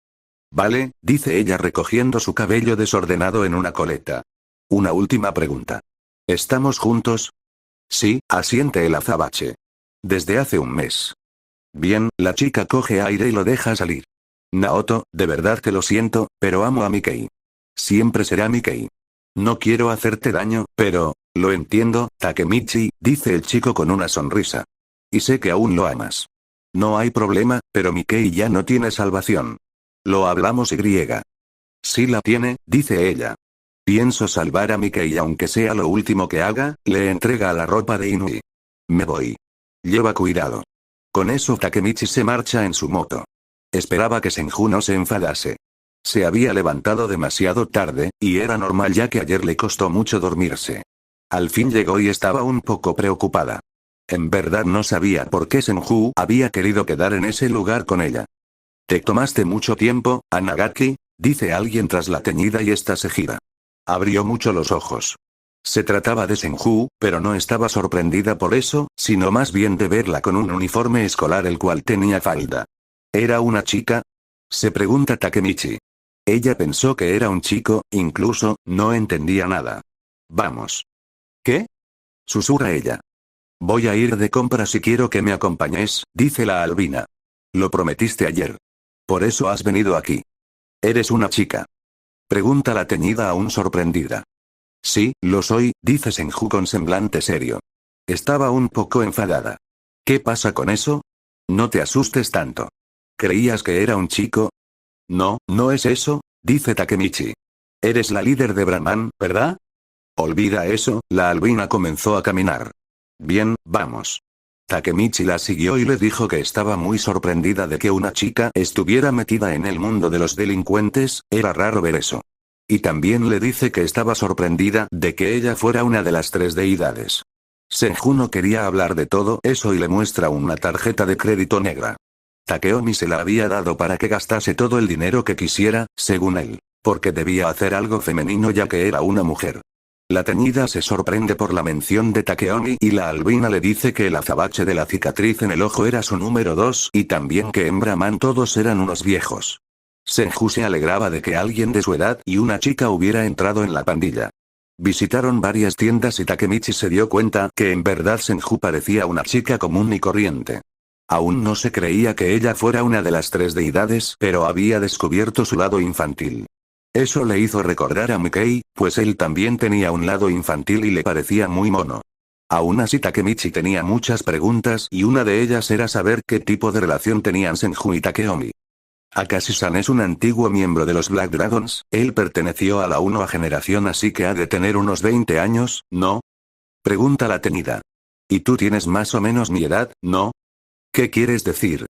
Vale, dice ella recogiendo su cabello desordenado en una coleta. Una última pregunta. ¿Estamos juntos? Sí, asiente el azabache. Desde hace un mes. Bien, la chica coge aire y lo deja salir. Naoto, de verdad que lo siento, pero amo a Mikei. Siempre será Mikei. No quiero hacerte daño, pero, lo entiendo, Takemichi, dice el chico con una sonrisa. Y sé que aún lo amas. No hay problema, pero Mikei ya no tiene salvación. Lo hablamos y griega. Sí la tiene, dice ella. Pienso salvar a Mikei aunque sea lo último que haga, le entrega la ropa de Inui. Me voy. Lleva cuidado. Con eso Takemichi se marcha en su moto. Esperaba que Senju no se enfadase. Se había levantado demasiado tarde, y era normal ya que ayer le costó mucho dormirse. Al fin llegó y estaba un poco preocupada. En verdad no sabía por qué Senju había querido quedar en ese lugar con ella. ¿Te tomaste mucho tiempo, Anagaki? Dice alguien tras la teñida y esta se gira. Abrió mucho los ojos. Se trataba de Senju, pero no estaba sorprendida por eso, sino más bien de verla con un uniforme escolar el cual tenía falda. ¿Era una chica? Se pregunta Takemichi. Ella pensó que era un chico, incluso, no entendía nada. Vamos. ¿Qué? Susurra ella. Voy a ir de compras y quiero que me acompañes, dice la albina. Lo prometiste ayer. Por eso has venido aquí. ¿Eres una chica? Pregunta la teñida aún sorprendida. Sí, lo soy, dice Senju con semblante serio. Estaba un poco enfadada. ¿Qué pasa con eso? No te asustes tanto. ¿Creías que era un chico? No, no es eso, dice Takemichi. Eres la líder de Brahman, ¿verdad? Olvida eso, la albina comenzó a caminar. Bien, vamos. Takemichi la siguió y le dijo que estaba muy sorprendida de que una chica estuviera metida en el mundo de los delincuentes, era raro ver eso. Y también le dice que estaba sorprendida de que ella fuera una de las 3 deidades. Senju no quería hablar de todo eso y le muestra una tarjeta de crédito negra. Takeomi se la había dado para que gastase todo el dinero que quisiera, según él, porque debía hacer algo femenino ya que era una mujer. La teñida se sorprende por la mención de Takeomi y la albina le dice que el azabache de la cicatriz en el ojo era su número 2 y también que en Brahman todos eran unos viejos. Senju se alegraba de que alguien de su edad y una chica hubiera entrado en la pandilla. Visitaron varias tiendas y Takemichi se dio cuenta que en verdad Senju parecía una chica común y corriente. Aún no se creía que ella fuera una de las 3 deidades, pero había descubierto su lado infantil. Eso le hizo recordar a Mikei, pues él también tenía un lado infantil y le parecía muy mono. Aún así Takemichi tenía muchas preguntas y una de ellas era saber qué tipo de relación tenían Senju y Takeomi. Akashi-san es un antiguo miembro de los Black Dragons, él perteneció a la 1 generación así que ha de tener unos 20 años, ¿no? Pregunta la teñida. ¿Y tú tienes más o menos mi edad, no? ¿Qué quieres decir?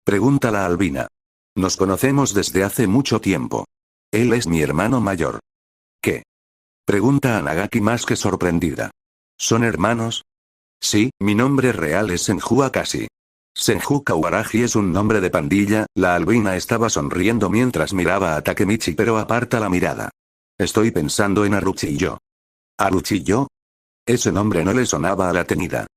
Pregunta la albina. Nos conocemos desde hace mucho tiempo. Él es mi hermano mayor. ¿Qué? Pregunta a Nagaki más que sorprendida. ¿Son hermanos? Sí, mi nombre real es Senju Akashi. Senju Kawaragi es un nombre de pandilla. La albina estaba sonriendo mientras miraba a Takemichi pero aparta la mirada. Estoy pensando en Aruchiyo. ¿Aruchiyo? Ese nombre no le sonaba a la tenida.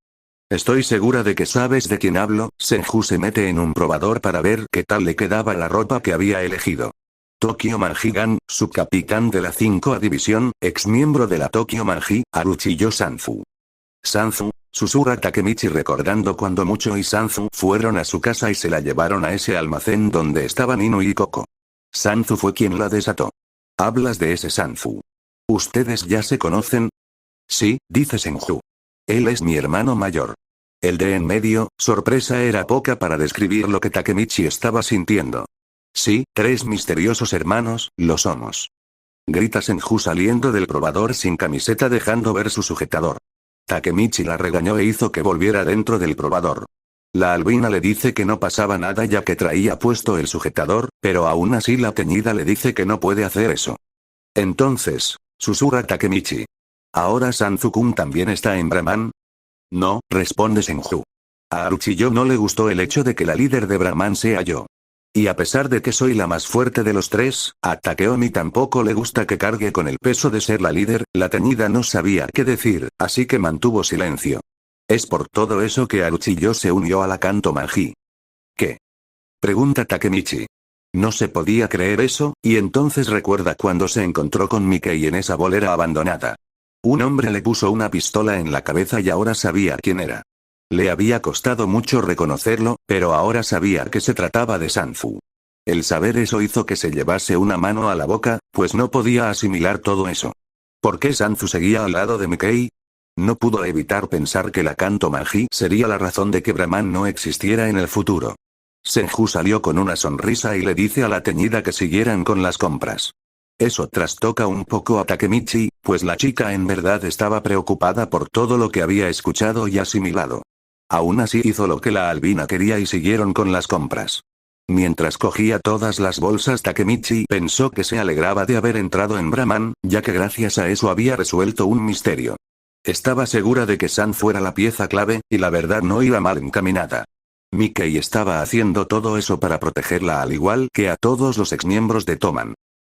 Estoy segura de que sabes de quién hablo. Senju se mete en un probador para ver qué tal le quedaba la ropa que había elegido. Tokyo Manjigan, subcapitán de la 5A División, ex miembro de la Tokyo Manji, Aruchiyo Sanzu. Sanzu, susurra Takemichi recordando cuando Mucho y Sanzu fueron a su casa y se la llevaron a ese almacén donde estaban Inu y Koko. Sanzu fue quien la desató. ¿Hablas de ese Sanzu? ¿Ustedes ya se conocen? Sí, dice Senju. Él es mi hermano mayor. El de en medio, sorpresa era poca para describir lo que Takemichi estaba sintiendo. Sí, 3 misteriosos hermanos, lo somos. Grita Senju saliendo del probador sin camiseta dejando ver su sujetador. Takemichi la regañó e hizo que volviera dentro del probador. La albina le dice que no pasaba nada ya que traía puesto el sujetador, pero aún así la teñida le dice que no puede hacer eso. Entonces, susurra Takemichi. ¿Ahora Sanzu-kun también está en Brahman? No, responde Senju. A Aruchiyo no le gustó el hecho de que la líder de Brahman sea yo. Y a pesar de que soy la más fuerte de los 3, a Takeomi tampoco le gusta que cargue con el peso de ser la líder. La teñida no sabía qué decir, así que mantuvo silencio. Es por todo eso que Aruchiyo se unió a la Kanto Manji. ¿Qué? Pregunta Takemichi. No se podía creer eso, y entonces recuerda cuando se encontró con Mikey en esa bolera abandonada. Un hombre le puso una pistola en la cabeza y ahora sabía quién era. Le había costado mucho reconocerlo, pero ahora sabía que se trataba de Sanzu. El saber eso hizo que se llevase una mano a la boca, pues no podía asimilar todo eso. ¿Por qué Sanzu seguía al lado de Mikey? No pudo evitar pensar que la Kanto Manji sería la razón de que Brahman no existiera en el futuro. Senju salió con una sonrisa y le dice a la teñida que siguieran con las compras. Eso trastoca un poco a Takemichi, pues la chica en verdad estaba preocupada por todo lo que había escuchado y asimilado. Aún así hizo lo que la albina quería y siguieron con las compras. Mientras cogía todas las bolsas Takemichi pensó que se alegraba de haber entrado en Brahman, ya que gracias a eso había resuelto un misterio. Estaba segura de que San fuera la pieza clave, y la verdad no iba mal encaminada. Mikey estaba haciendo todo eso para protegerla al igual que a todos los exmiembros de Toman.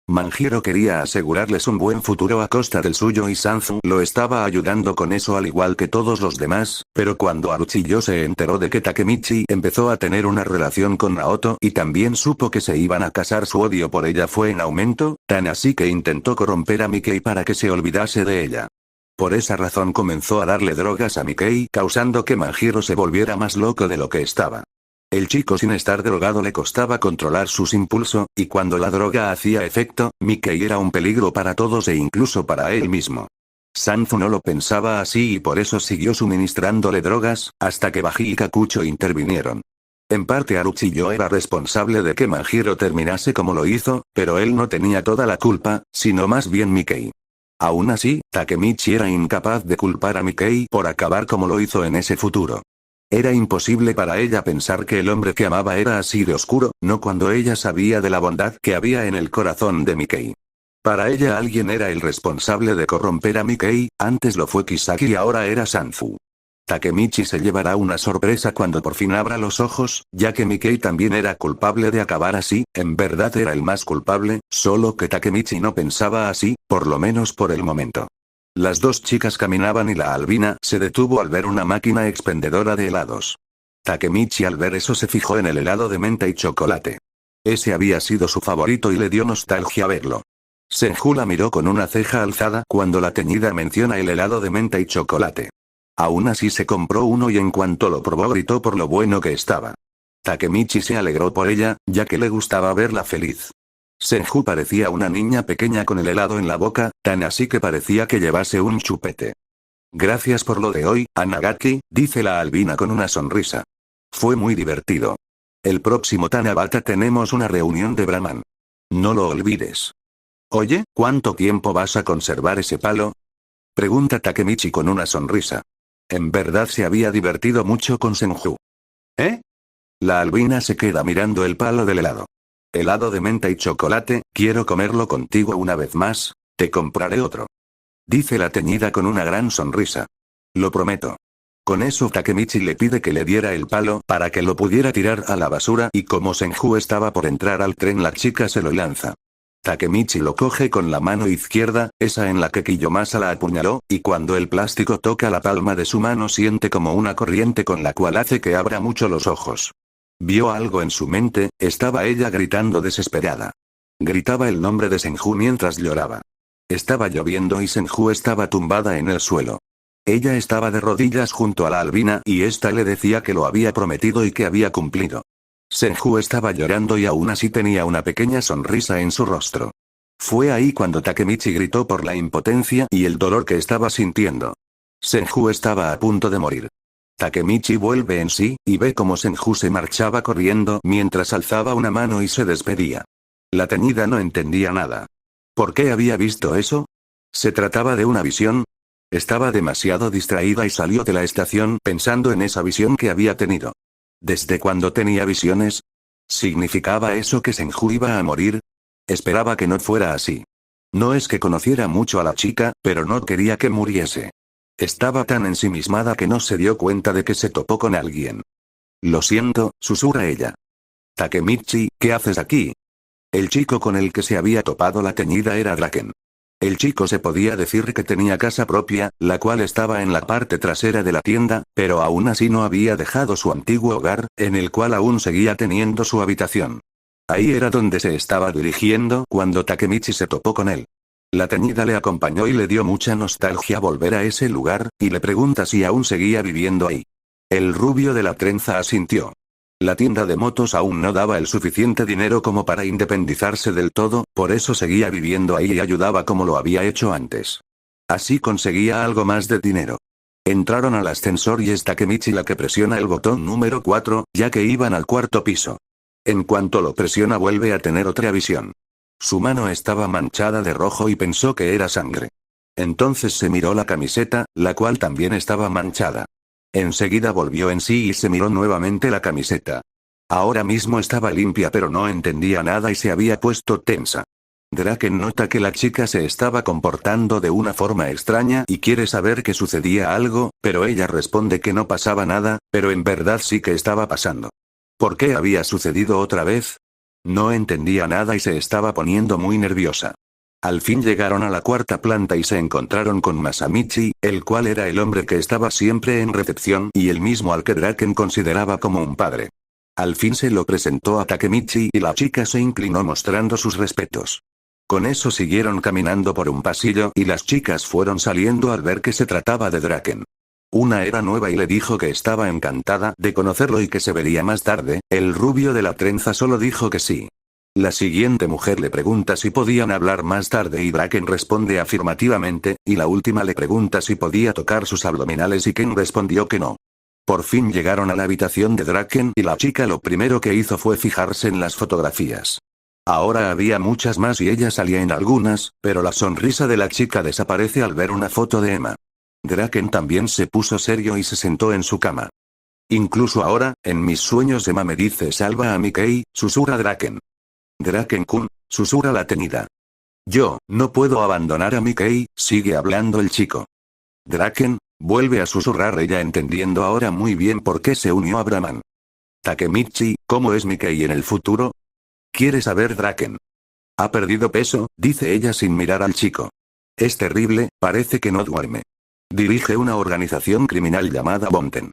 Manjiro quería asegurarles un buen futuro a costa del suyo y Sanzu lo estaba ayudando con eso al igual que todos los demás, pero cuando Aruchiyo se enteró de que Takemichi empezó a tener una relación con Naoto y también supo que se iban a casar, su odio por ella fue en aumento, tan así que intentó corromper a Mikey para que se olvidase de ella. Por esa razón comenzó a darle drogas a Mikey, causando que Manjiro se volviera más loco de lo que estaba. El chico sin estar drogado le costaba controlar sus impulsos, y cuando la droga hacía efecto, Mikey era un peligro para todos e incluso para él mismo. Sanzu no lo pensaba así y por eso siguió suministrándole drogas, hasta que Baji y Kakucho intervinieron. En parte Aruchiyo era responsable de que Manjiro terminase como lo hizo, pero él no tenía toda la culpa, sino más bien Mikey. Aún así, Takemichi era incapaz de culpar a Mikey por acabar como lo hizo en ese futuro. Era imposible para ella pensar que el hombre que amaba era así de oscuro, no cuando ella sabía de la bondad que había en el corazón de Mikey. Para ella alguien era el responsable de corromper a Mikey, antes lo fue Kisaki y ahora era Sanzu. Takemichi se llevará una sorpresa cuando por fin abra los ojos, ya que Mikey también era culpable de acabar así, en verdad era el más culpable, solo que Takemichi no pensaba así, por lo menos por el momento. Las dos chicas caminaban y la albina se detuvo al ver una máquina expendedora de helados. Takemichi al ver eso se fijó en el helado de menta y chocolate. Ese había sido su favorito y le dio nostalgia verlo. Senju la miró con una ceja alzada cuando la teñida menciona el helado de menta y chocolate. Aún así se compró uno y en cuanto lo probó gritó por lo bueno que estaba. Takemichi se alegró por ella, ya que le gustaba verla feliz. Senju parecía una niña pequeña con el helado en la boca, tan así que parecía que llevase un chupete. Gracias por lo de hoy, Anagaki, dice la albina con una sonrisa. Fue muy divertido. El próximo Tanabata tenemos una reunión de Brahman. No lo olvides. Oye, ¿cuánto tiempo vas a conservar ese palo? Pregunta Takemichi con una sonrisa. En verdad se había divertido mucho con Senju. ¿Eh? La albina se queda mirando el palo del helado. Helado de menta y chocolate, quiero comerlo contigo una vez más, te compraré otro. Dice la teñida con una gran sonrisa. Lo prometo. Con eso Takemichi le pide que le diera el palo para que lo pudiera tirar a la basura y como Senju estaba por entrar al tren la chica se lo lanza. Takemichi lo coge con la mano izquierda, esa en la que Kiyomasa la apuñaló, y cuando el plástico toca la palma de su mano siente como una corriente con la cual hace que abra mucho los ojos. Vio algo en su mente, estaba ella gritando desesperada. Gritaba el nombre de Senju mientras lloraba. Estaba lloviendo y Senju estaba tumbada en el suelo. Ella estaba de rodillas junto a la albina y ésta le decía que lo había prometido y que había cumplido. Senju estaba llorando y aún así tenía una pequeña sonrisa en su rostro. Fue ahí cuando Takemichi gritó por la impotencia y el dolor que estaba sintiendo. Senju estaba a punto de morir. Takemichi vuelve en sí, y ve cómo Senju se marchaba corriendo mientras alzaba una mano y se despedía. La teñida no entendía nada. ¿Por qué había visto eso? ¿Se trataba de una visión? Estaba demasiado distraída y salió de la estación pensando en esa visión que había tenido. ¿Desde cuándo tenía visiones? ¿Significaba eso que Senju iba a morir? Esperaba que no fuera así. No es que conociera mucho a la chica, pero no quería que muriese. Estaba tan ensimismada que no se dio cuenta de que se topó con alguien. Lo siento, susurra ella. Takemichi, ¿qué haces aquí? El chico con el que se había topado la teñida era Draken. El chico se podía decir que tenía casa propia, la cual estaba en la parte trasera de la tienda, pero aún así no había dejado su antiguo hogar, en el cual aún seguía teniendo su habitación. Ahí era donde se estaba dirigiendo cuando Takemichi se topó con él. La teñida le acompañó y le dio mucha nostalgia volver a ese lugar, y le pregunta si aún seguía viviendo ahí. El rubio de la trenza asintió. La tienda de motos aún no daba el suficiente dinero como para independizarse del todo, por eso seguía viviendo ahí y ayudaba como lo había hecho antes. Así conseguía algo más de dinero. Entraron al ascensor y es Takemichi la que presiona el botón número 4, ya que iban al cuarto piso. En cuanto lo presiona vuelve a tener otra visión. Su mano estaba manchada de rojo y pensó que era sangre. Entonces se miró la camiseta, la cual también estaba manchada. Enseguida volvió en sí y se miró nuevamente la camiseta. Ahora mismo estaba limpia pero no entendía nada y se había puesto tensa. Draken nota que la chica se estaba comportando de una forma extraña y quiere saber que sucedía algo, pero ella responde que no pasaba nada, pero en verdad sí que estaba pasando. ¿Por qué había sucedido otra vez? No entendía nada y se estaba poniendo muy nerviosa. Al fin llegaron a la cuarta planta y se encontraron con Masamichi, el cual era el hombre que estaba siempre en recepción y el mismo al que Draken consideraba como un padre. Al fin se lo presentó a Takemichi y la chica se inclinó mostrando sus respetos. Con eso siguieron caminando por un pasillo y las chicas fueron saliendo al ver que se trataba de Draken. Una era nueva y le dijo que estaba encantada de conocerlo y que se vería más tarde, el rubio de la trenza solo dijo que sí. La siguiente mujer le pregunta si podían hablar más tarde y Draken responde afirmativamente, y la última le pregunta si podía tocar sus abdominales y Ken respondió que no. Por fin llegaron a la habitación de Draken y la chica lo primero que hizo fue fijarse en las fotografías. Ahora había muchas más y ella salía en algunas, pero la sonrisa de la chica desaparece al ver una foto de Emma. Draken también se puso serio y se sentó en su cama. Incluso ahora, en mis sueños Emma me dice salva a Mikey, susurra Draken. Draken-kun, susurra la teñida. Yo, no puedo abandonar a Mikey, sigue hablando el chico. Draken, vuelve a susurrar ella entendiendo ahora muy bien por qué se unió a Brahman. Takemichi, ¿cómo es Mikey en el futuro? ¿Quiere saber Draken? Ha perdido peso, dice ella sin mirar al chico. Es terrible, parece que no duerme. Dirige una organización criminal llamada Bonten.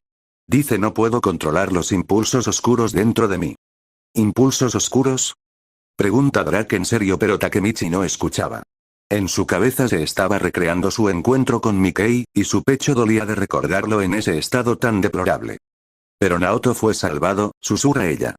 Dice no puedo controlar los impulsos oscuros dentro de mí. ¿Impulsos oscuros? Pregunta Draken serio pero Takemichi no escuchaba. En su cabeza se estaba recreando su encuentro con Mikey, y su pecho dolía de recordarlo en ese estado tan deplorable. Pero Naoto fue salvado, susurra ella.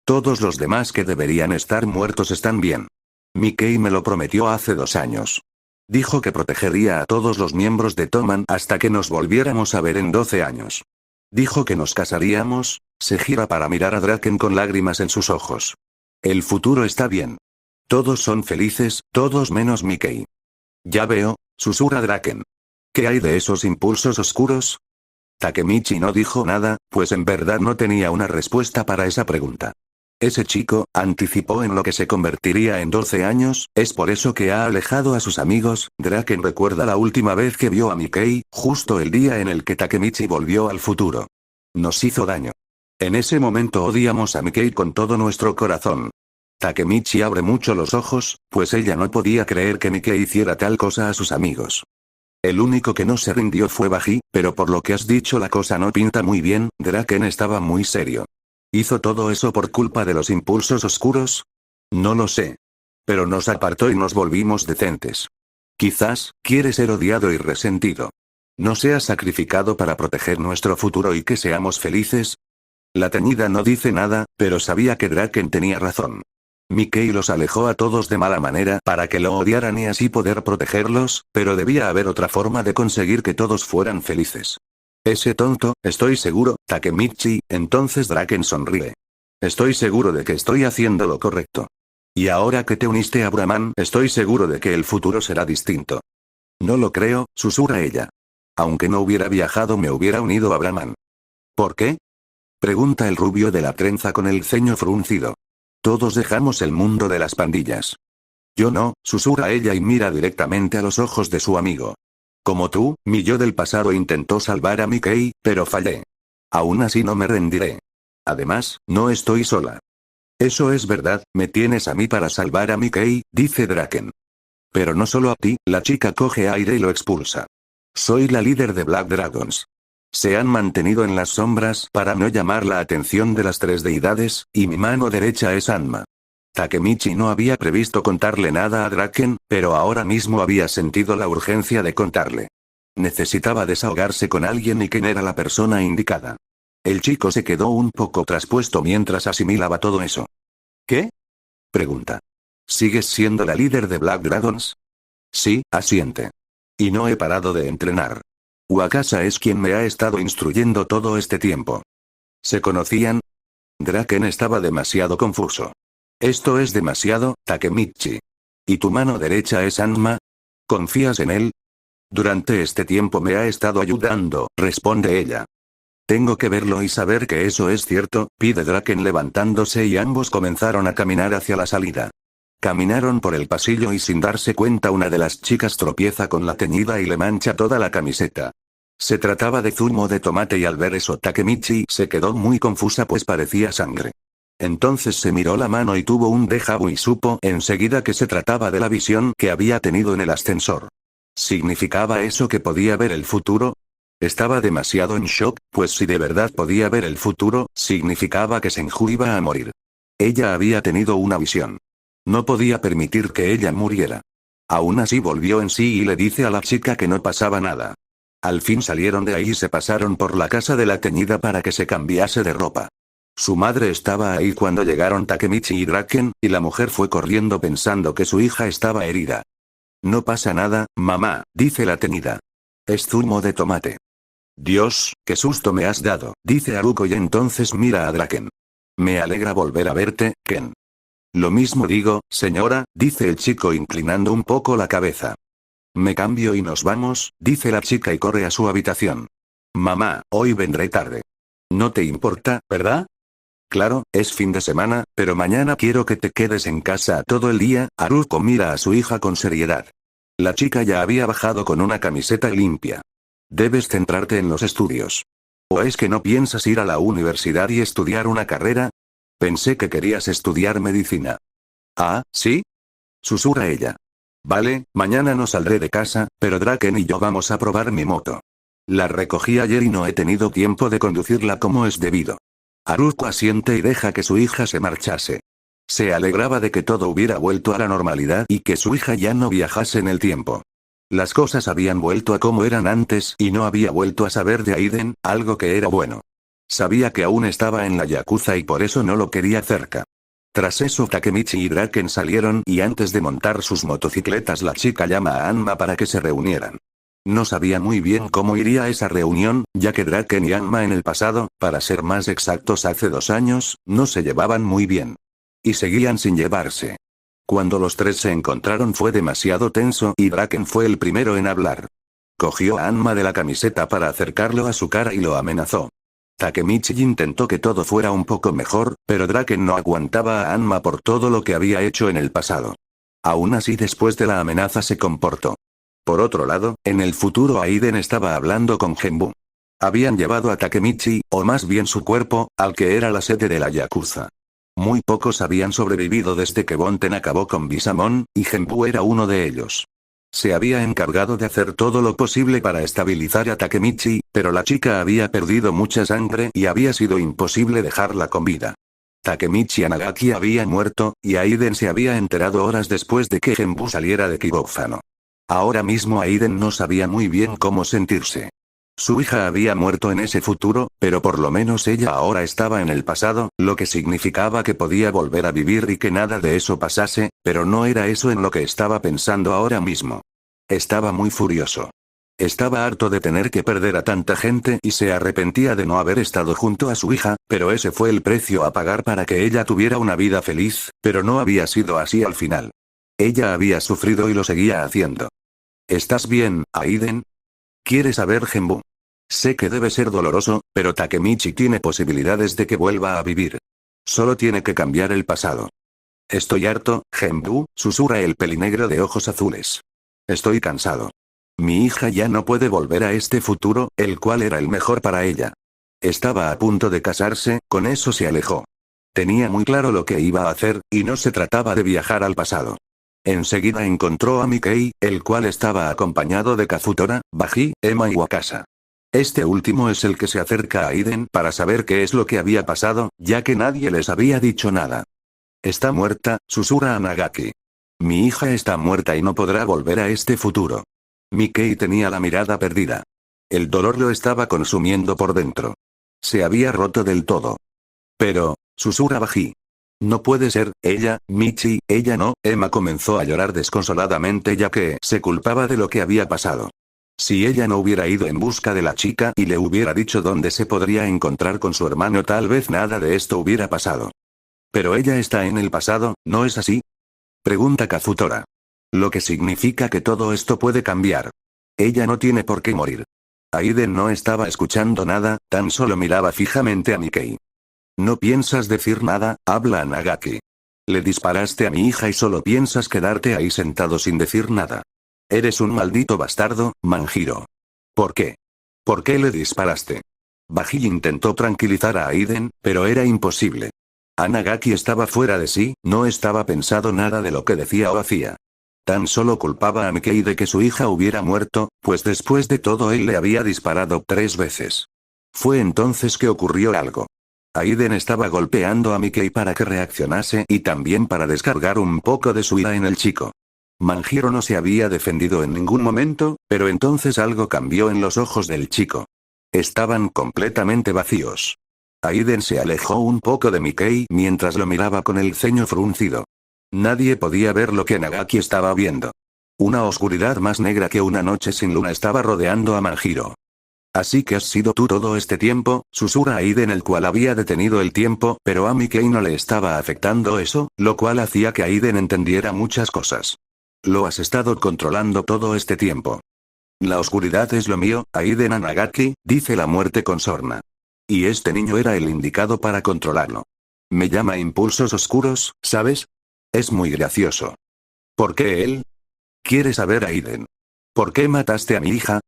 Todos los demás que deberían estar muertos están bien. Mikey me lo prometió hace 2 años. Dijo que protegería a todos los miembros de Toman hasta que nos volviéramos a ver en 12 años. Dijo que nos casaríamos, se gira para mirar a Draken con lágrimas en sus ojos. El futuro está bien. Todos son felices, todos menos Mikey. Ya veo, susurra Draken. ¿Qué hay de esos impulsos oscuros? Takemichi no dijo nada, pues en verdad no tenía una respuesta para esa pregunta. Ese chico, anticipó en lo que se convertiría en 12 años, es por eso que ha alejado a sus amigos. Draken recuerda la última vez que vio a Mikey, justo el día en el que Takemichi volvió al futuro. Nos hizo daño. En ese momento odiamos a Mikey con todo nuestro corazón. Takemichi abre mucho los ojos, pues ella no podía creer que Mikey hiciera tal cosa a sus amigos. El único que no se rindió fue Baji, pero por lo que has dicho la cosa no pinta muy bien. Draken estaba muy serio. ¿Hizo todo eso por culpa de los impulsos oscuros? No lo sé. Pero nos apartó y nos volvimos decentes. Quizás, quiere ser odiado y resentido. ¿No se ha sacrificado para proteger nuestro futuro y que seamos felices? La teñida no dice nada, pero sabía que Draken tenía razón. Mikey los alejó a todos de mala manera para que lo odiaran y así poder protegerlos, pero debía haber otra forma de conseguir que todos fueran felices. Ese tonto, estoy seguro, Takemichi. Entonces Draken sonríe. Estoy seguro de que estoy haciendo lo correcto. Y ahora que te uniste a Brahman, estoy seguro de que el futuro será distinto. No lo creo, susurra ella. Aunque no hubiera viajado me hubiera unido a Brahman. ¿Por qué? Pregunta el rubio de la trenza con el ceño fruncido. Todos dejamos el mundo de las pandillas. Yo no, susurra ella y mira directamente a los ojos de su amigo. Como tú, mi yo del pasado intentó salvar a Mikey, pero fallé. Aún así no me rendiré. Además, no estoy sola. Eso es verdad, me tienes a mí para salvar a Mikey, dice Draken. Pero no solo a ti, la chica coge aire y lo expulsa. Soy la líder de Black Dragons. Se han mantenido en las sombras para no llamar la atención de las tres deidades, y mi mano derecha es Anma. Takemichi no había previsto contarle nada a Draken, pero ahora mismo había sentido la urgencia de contarle. Necesitaba desahogarse con alguien y quién era la persona indicada. El chico se quedó un poco traspuesto mientras asimilaba todo eso. ¿Qué? Pregunta. ¿Sigues siendo la líder de Black Dragons? Sí, asiente. Y no he parado de entrenar. Wakasa es quien me ha estado instruyendo todo este tiempo. ¿Se conocían? Draken estaba demasiado confuso. Esto es demasiado, Takemichi. ¿Y tu mano derecha es Anma? ¿Confías en él? Durante este tiempo me ha estado ayudando, responde ella. Tengo que verlo y saber que eso es cierto, pide Draken levantándose y ambos comenzaron a caminar hacia la salida. Caminaron por el pasillo y sin darse cuenta una de las chicas tropieza con la teñida y le mancha toda la camiseta. Se trataba de zumo de tomate y al ver eso Takemichi se quedó muy confusa pues parecía sangre. Entonces se miró la mano y tuvo un déjà vu y supo enseguida que se trataba de la visión que había tenido en el ascensor. ¿Significaba eso que podía ver el futuro? Estaba demasiado en shock, pues si de verdad podía ver el futuro, significaba que Senju iba a morir. Ella había tenido una visión. No podía permitir que ella muriera. Aún así volvió en sí y le dice a la chica que no pasaba nada. Al fin salieron de ahí y se pasaron por la casa de la teñida para que se cambiase de ropa. Su madre estaba ahí cuando llegaron Takemichi y Draken, y la mujer fue corriendo pensando que su hija estaba herida. No pasa nada, mamá, dice la teñida. Es zumo de tomate. Dios, qué susto me has dado, dice Haruko y entonces mira a Draken. Me alegra volver a verte, Ken. Lo mismo digo, señora, dice el chico inclinando un poco la cabeza. Me cambio y nos vamos, dice la chica y corre a su habitación. Mamá, hoy vendré tarde. No te importa, ¿verdad? Claro, es fin de semana, pero mañana quiero que te quedes en casa todo el día. Haruko mira a su hija con seriedad. La chica ya había bajado con una camiseta limpia. Debes centrarte en los estudios. ¿O es que no piensas ir a la universidad y estudiar una carrera? Pensé que querías estudiar medicina. Ah, ¿sí? Susurra ella. Vale, mañana no saldré de casa, pero Draken y yo vamos a probar mi moto. La recogí ayer y no he tenido tiempo de conducirla como es debido. Haruko asiente y deja que su hija se marchase. Se alegraba de que todo hubiera vuelto a la normalidad y que su hija ya no viajase en el tiempo. Las cosas habían vuelto a como eran antes y no había vuelto a saber de Aiden, algo que era bueno. Sabía que aún estaba en la Yakuza y por eso no lo quería cerca. Tras eso Takemichi y Draken salieron y antes de montar sus motocicletas la chica llama a Anma para que se reunieran. No sabía muy bien cómo iría esa reunión, ya que Draken y Anma en el pasado, para ser más exactos hace 2 años, no se llevaban muy bien. Y seguían sin llevarse. Cuando los tres se encontraron fue demasiado tenso y Draken fue el primero en hablar. Cogió a Anma de la camiseta para acercarlo a su cara y lo amenazó. Takemichi intentó que todo fuera un poco mejor, pero Draken no aguantaba a Hanma por todo lo que había hecho en el pasado. Aún así, después de la amenaza se comportó. Por otro lado, en el futuro Aiden estaba hablando con Genbu. Habían llevado a Takemichi, o más bien su cuerpo, al que era la sede de la Yakuza. Muy pocos habían sobrevivido desde que Bonten acabó con Bisamon, y Genbu era uno de ellos. Se había encargado de hacer todo lo posible para estabilizar a Takemichi, pero la chica había perdido mucha sangre y había sido imposible dejarla con vida. Takemichi Anagaki había muerto, y Aiden se había enterado horas después de que Genbu saliera de quirófano. Ahora mismo Aiden no sabía muy bien cómo sentirse. Su hija había muerto en ese futuro, pero por lo menos ella ahora estaba en el pasado, lo que significaba que podía volver a vivir y que nada de eso pasase, pero no era eso en lo que estaba pensando ahora mismo. Estaba muy furioso. Estaba harto de tener que perder a tanta gente y se arrepentía de no haber estado junto a su hija, pero ese fue el precio a pagar para que ella tuviera una vida feliz, pero no había sido así al final. Ella había sufrido y lo seguía haciendo. ¿Estás bien, Aiden? ¿Quieres saber, Genbu? Sé que debe ser doloroso, pero Takemichi tiene posibilidades de que vuelva a vivir. Solo tiene que cambiar el pasado. Estoy harto, Genbu, susurra el pelinegro de ojos azules. Estoy cansado. Mi hija ya no puede volver a este futuro, el cual era el mejor para ella. Estaba a punto de casarse, con eso se alejó. Tenía muy claro lo que iba a hacer, y no se trataba de viajar al pasado. Enseguida encontró a Mikei, el cual estaba acompañado de Kazutora, Baji, Ema y Wakasa. Este último es el que se acerca a Aiden para saber qué es lo que había pasado, ya que nadie les había dicho nada. Está muerta, susurra a Nagaki. Mi hija está muerta y no podrá volver a este futuro. Mikei tenía la mirada perdida. El dolor lo estaba consumiendo por dentro. Se había roto del todo. Pero, susurra Baji. No puede ser, ella, Michi, ella no. Emma comenzó a llorar desconsoladamente ya que se culpaba de lo que había pasado. Si ella no hubiera ido en busca de la chica y le hubiera dicho dónde se podría encontrar con su hermano, tal vez nada de esto hubiera pasado. Pero ella está en el pasado, ¿no es así? Pregunta Kazutora. Lo que significa que todo esto puede cambiar. Ella no tiene por qué morir. Aiden no estaba escuchando nada, tan solo miraba fijamente a Mikei. No piensas decir nada, habla a Nagaki. Le disparaste a mi hija y solo piensas quedarte ahí sentado sin decir nada. Eres un maldito bastardo, Manjiro. ¿Por qué? ¿Por qué le disparaste? Baji intentó tranquilizar a Aiden, pero era imposible. Nagaki estaba fuera de sí, no estaba pensando nada de lo que decía o hacía. Tan solo culpaba a Mikei de que su hija hubiera muerto, pues después de todo él le había disparado 3 veces. Fue entonces que ocurrió algo. Aiden estaba golpeando a Mikei para que reaccionase y también para descargar un poco de su ira en el chico. Manjiro no se había defendido en ningún momento, pero entonces algo cambió en los ojos del chico. Estaban completamente vacíos. Aiden se alejó un poco de Mikei mientras lo miraba con el ceño fruncido. Nadie podía ver lo que Nagaki estaba viendo. Una oscuridad más negra que una noche sin luna estaba rodeando a Manjiro. Así que has sido tú todo este tiempo, susurra Aiden, el cual había detenido el tiempo, pero a Mikei no le estaba afectando eso, lo cual hacía que Aiden entendiera muchas cosas. Lo has estado controlando todo este tiempo. La oscuridad es lo mío, Aiden Nagaki, dice la muerte con sorna. Y este niño era el indicado para controlarlo. Me llama impulsos oscuros, ¿sabes? Es muy gracioso. ¿Por qué él? ¿Quieres saber, Aiden? ¿Por qué mataste a mi hija?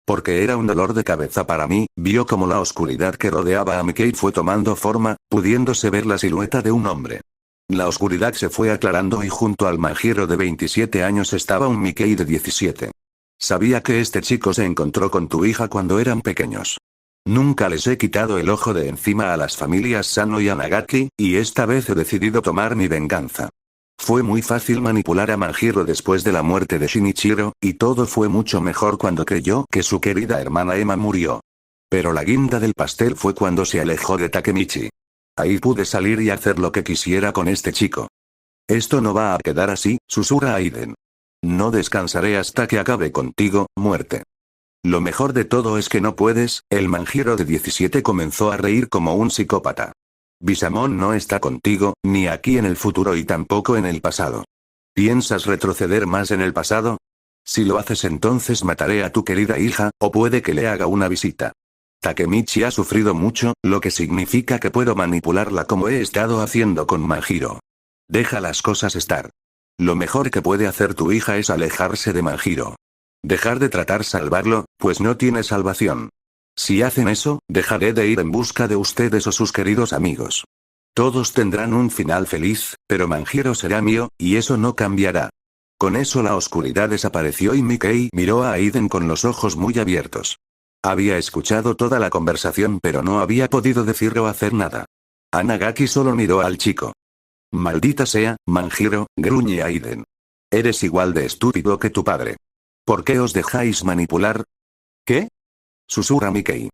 Porque era un dolor de cabeza para mí. Vio como la oscuridad que rodeaba a Mikei fue tomando forma, pudiéndose ver la silueta de un hombre. La oscuridad se fue aclarando y junto al Manjiro de 27 años estaba un Mikei de 17. Sabía que este chico se encontró con tu hija cuando eran pequeños. Nunca les he quitado el ojo de encima a las familias Sano y Nagaki, y esta vez he decidido tomar mi venganza. Fue muy fácil manipular a Manjiro después de la muerte de Shinichiro, y todo fue mucho mejor cuando creyó que su querida hermana Emma murió. Pero la guinda del pastel fue cuando se alejó de Takemichi. Ahí pude salir y hacer lo que quisiera con este chico. Esto no va a quedar así, susurra Aiden. No descansaré hasta que acabe contigo, muerte. Lo mejor de todo es que no puedes. El Manjiro de 17 comenzó a reír como un psicópata. Bisamon no está contigo, ni aquí en el futuro y tampoco en el pasado. ¿Piensas retroceder más en el pasado? Si lo haces entonces mataré a tu querida hija, o puede que le haga una visita. Takemichi ha sufrido mucho, lo que significa que puedo manipularla como he estado haciendo con Manjiro. Deja las cosas estar. Lo mejor que puede hacer tu hija es alejarse de Manjiro. Dejar de tratar salvarlo, pues no tiene salvación. Si hacen eso, dejaré de ir en busca de ustedes o sus queridos amigos. Todos tendrán un final feliz, pero Manjiro será mío, y eso no cambiará. Con eso la oscuridad desapareció y Mikey miró a Aiden con los ojos muy abiertos. Había escuchado toda la conversación pero no había podido decir o hacer nada. Anagaki solo miró al chico. Maldita sea, Manjiro, gruñe Aiden. Eres igual de estúpido que tu padre. ¿Por qué os dejáis manipular? ¿Qué? Susurra Mikey.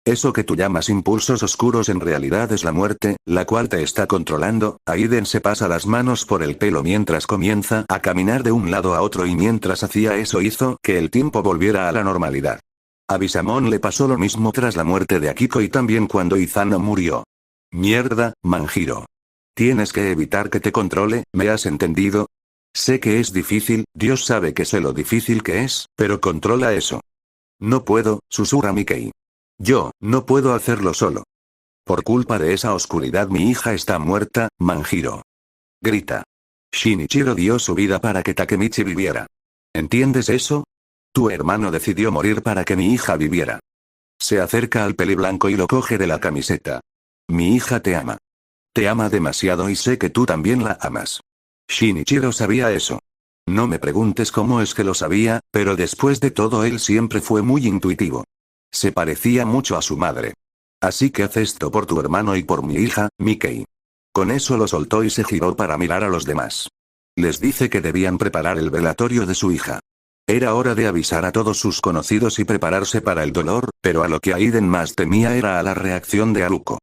Eso que tú llamas impulsos oscuros en realidad es la muerte, la cual te está controlando. Aiden se pasa las manos por el pelo mientras comienza a caminar de un lado a otro y mientras hacía eso hizo que el tiempo volviera a la normalidad. A Bisamon le pasó lo mismo tras la muerte de Akiko y también cuando Izano murió. Mierda, Manjiro. Tienes que evitar que te controle, ¿me has entendido? Sé que es difícil, Dios sabe que sé lo difícil que es, pero controla eso. No puedo, susurra Mikey. Yo, no puedo hacerlo solo. Por culpa de esa oscuridad mi hija está muerta, Manjiro. Grita. Shinichiro dio su vida para que Takemichi viviera. ¿Entiendes eso? Tu hermano decidió morir para que mi hija viviera. Se acerca al peliblanco y lo coge de la camiseta. Mi hija te ama. Te ama demasiado y sé que tú también la amas. Shinichiro sabía eso. No me preguntes cómo es que lo sabía, pero después de todo él siempre fue muy intuitivo. Se parecía mucho a su madre. Así que haz esto por tu hermano y por mi hija, Mikey. Con eso lo soltó y se giró para mirar a los demás. Les dice que debían preparar el velatorio de su hija. Era hora de avisar a todos sus conocidos y prepararse para el dolor, pero a lo que Aiden más temía era a la reacción de Haruko.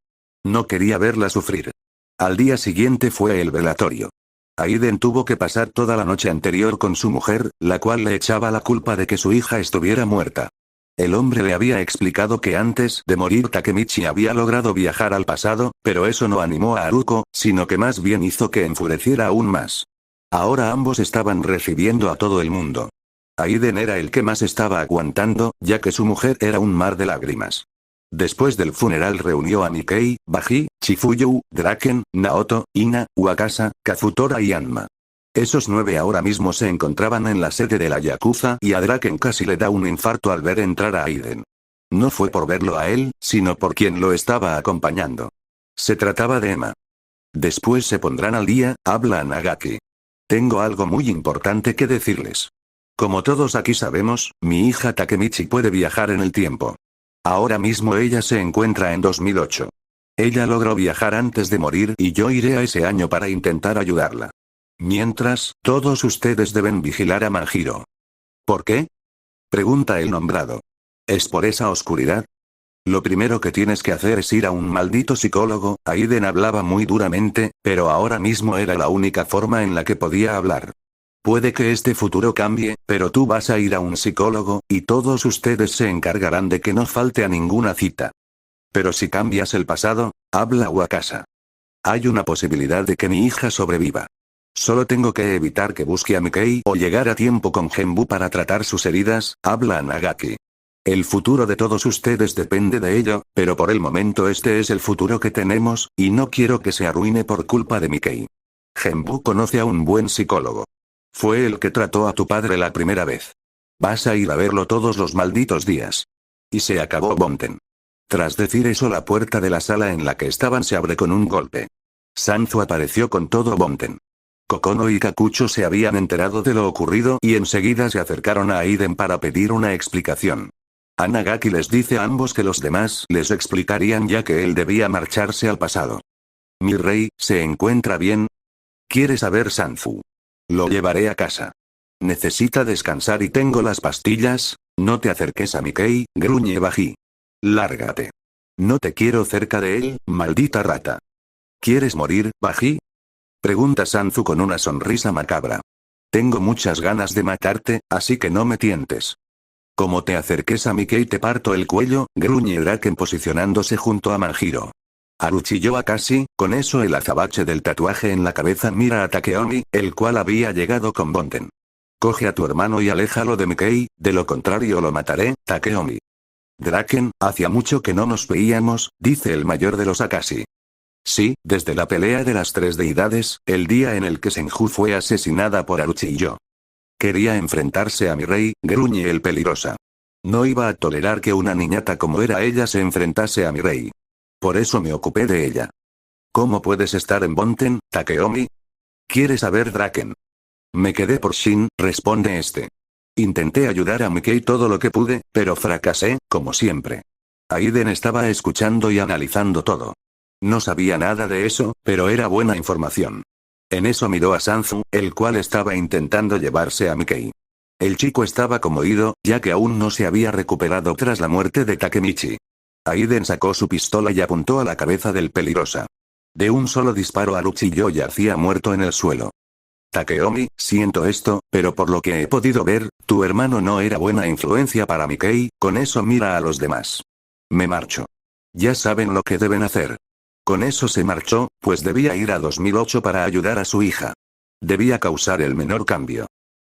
No quería verla sufrir. Al día siguiente fue el velatorio. Aiden tuvo que pasar toda la noche anterior con su mujer, la cual le echaba la culpa de que su hija estuviera muerta. El hombre le había explicado que antes de morir Takemichi había logrado viajar al pasado, pero eso no animó a Haruko, sino que más bien hizo que enfureciera aún más. Ahora ambos estaban recibiendo a todo el mundo. Aiden era el que más estaba aguantando, ya que su mujer era un mar de lágrimas. Después del funeral reunió a Nikkei, Baji, Chifuyu, Draken, Naoto, Ina, Wakasa, Kazutora y Anma. Esos 9 ahora mismo se encontraban en la sede de la Yakuza y a Draken casi le da un infarto al ver entrar a Aiden. No fue por verlo a él, sino por quien lo estaba acompañando. Se trataba de Emma. Después se pondrán al día, habla Nagaki. Tengo algo muy importante que decirles. Como todos aquí sabemos, mi hija Takemichi puede viajar en el tiempo. Ahora mismo ella se encuentra en 2008. Ella logró viajar antes de morir y yo iré a ese año para intentar ayudarla. Mientras, todos ustedes deben vigilar a Manjiro. ¿Por qué? Pregunta el nombrado. ¿Es por esa oscuridad? Lo primero que tienes que hacer es ir a un maldito psicólogo. Aiden hablaba muy duramente, pero ahora mismo era la única forma en la que podía hablar. Puede que este futuro cambie, pero tú vas a ir a un psicólogo, y todos ustedes se encargarán de que no falte a ninguna cita. Pero si cambias el pasado, habla Wakasa. Hay una posibilidad de que mi hija sobreviva. Solo tengo que evitar que busque a Mikey o llegar a tiempo con Genbu para tratar sus heridas, habla Nagaki. El futuro de todos ustedes depende de ello, pero por el momento este es el futuro que tenemos, y no quiero que se arruine por culpa de Mikey. Genbu conoce a un buen psicólogo. Fue el que trató a tu padre la primera vez. Vas a ir a verlo todos los malditos días. Y se acabó Bonten. Tras decir eso la puerta de la sala en la que estaban se abre con un golpe. Sanzu apareció con todo Bonten. Kokono y Kakucho se habían enterado de lo ocurrido y enseguida se acercaron a Aiden para pedir una explicación. Anagaki les dice a ambos que los demás les explicarían ya que él debía marcharse al pasado. Mi rey, ¿se encuentra bien? ¿Quiere saber Sanzu? Lo llevaré a casa. Necesita descansar y tengo las pastillas. No te acerques a Mikey, gruñe Baji. Lárgate. No te quiero cerca de él, maldita rata. ¿Quieres morir, Baji? Pregunta Sanzu con una sonrisa macabra. Tengo muchas ganas de matarte, así que no me tientes. Como te acerques a Mikey te parto el cuello, gruñe Draken posicionándose junto a Manjiro. Aruchilló a Kashi, con eso el azabache del tatuaje en la cabeza mira a Takeomi, el cual había llegado con Bonten. Coge a tu hermano y aléjalo de Mikey, de lo contrario lo mataré, Takeomi. Draken, hacía mucho que no nos veíamos, dice el mayor de los Akashi. Sí, desde la pelea de las tres deidades, el día en el que Senju fue asesinada por Aruchi y yo. Quería enfrentarse a mi rey, gruñe el peligrosa. No iba a tolerar que una niñata como era ella se enfrentase a mi rey. Por eso me ocupé de ella. ¿Cómo puedes estar en Bonten, Takeomi? ¿Quieres saber Draken? Me quedé por Shin, responde este. Intenté ayudar a Mikey todo lo que pude, pero fracasé, como siempre. Aiden estaba escuchando y analizando todo. No sabía nada de eso, pero era buena información. En eso miró a Sanzu, el cual estaba intentando llevarse a Mikey. El chico estaba como ido, ya que aún no se había recuperado tras la muerte de Takemichi. Aiden sacó su pistola y apuntó a la cabeza del peligrosa. De un solo disparo Aruchi yo yacía muerto en el suelo. Takeomi, siento esto, pero por lo que he podido ver, tu hermano no era buena influencia para Mikey, con eso mira a los demás. Me marcho. Ya saben lo que deben hacer. Con eso se marchó, pues debía ir a 2008 para ayudar a su hija. Debía causar el menor cambio.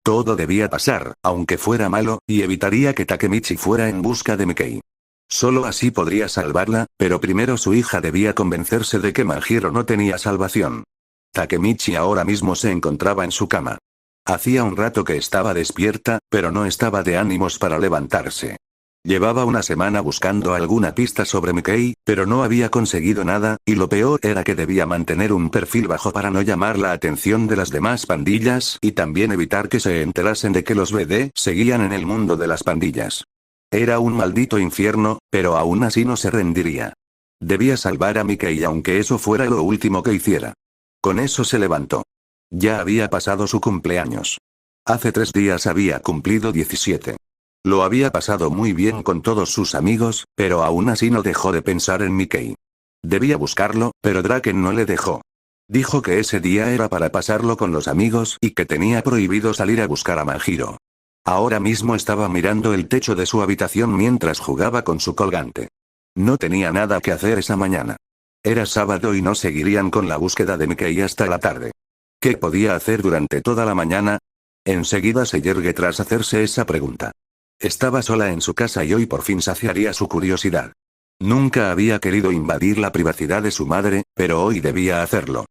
Todo debía pasar, aunque fuera malo, y evitaría que Takemichi fuera en busca de Mikey. Solo así podría salvarla, pero primero su hija debía convencerse de que Manjiro no tenía salvación. Takemichi ahora mismo se encontraba en su cama. Hacía un rato que estaba despierta, pero no estaba de ánimos para levantarse. Llevaba una semana buscando alguna pista sobre Mikey, pero no había conseguido nada, y lo peor era que debía mantener un perfil bajo para no llamar la atención de las demás pandillas, y también evitar que se enterasen de que los BD seguían en el mundo de las pandillas. Era un maldito infierno, pero aún así no se rendiría. Debía salvar a Mikey aunque eso fuera lo último que hiciera. Con eso se levantó. Ya había pasado su cumpleaños. Hace 3 días había cumplido 17. Lo había pasado muy bien con todos sus amigos, pero aún así no dejó de pensar en Mikey. Debía buscarlo, pero Draken no le dejó. Dijo que ese día era para pasarlo con los amigos y que tenía prohibido salir a buscar a Manjiro. Ahora mismo estaba mirando el techo de su habitación mientras jugaba con su colgante. No tenía nada que hacer esa mañana. Era sábado y no seguirían con la búsqueda de Mikey hasta la tarde. ¿Qué podía hacer durante toda la mañana? Enseguida se yergue tras hacerse esa pregunta. Estaba sola en su casa y hoy por fin saciaría su curiosidad. Nunca había querido invadir la privacidad de su madre, pero hoy debía hacerlo.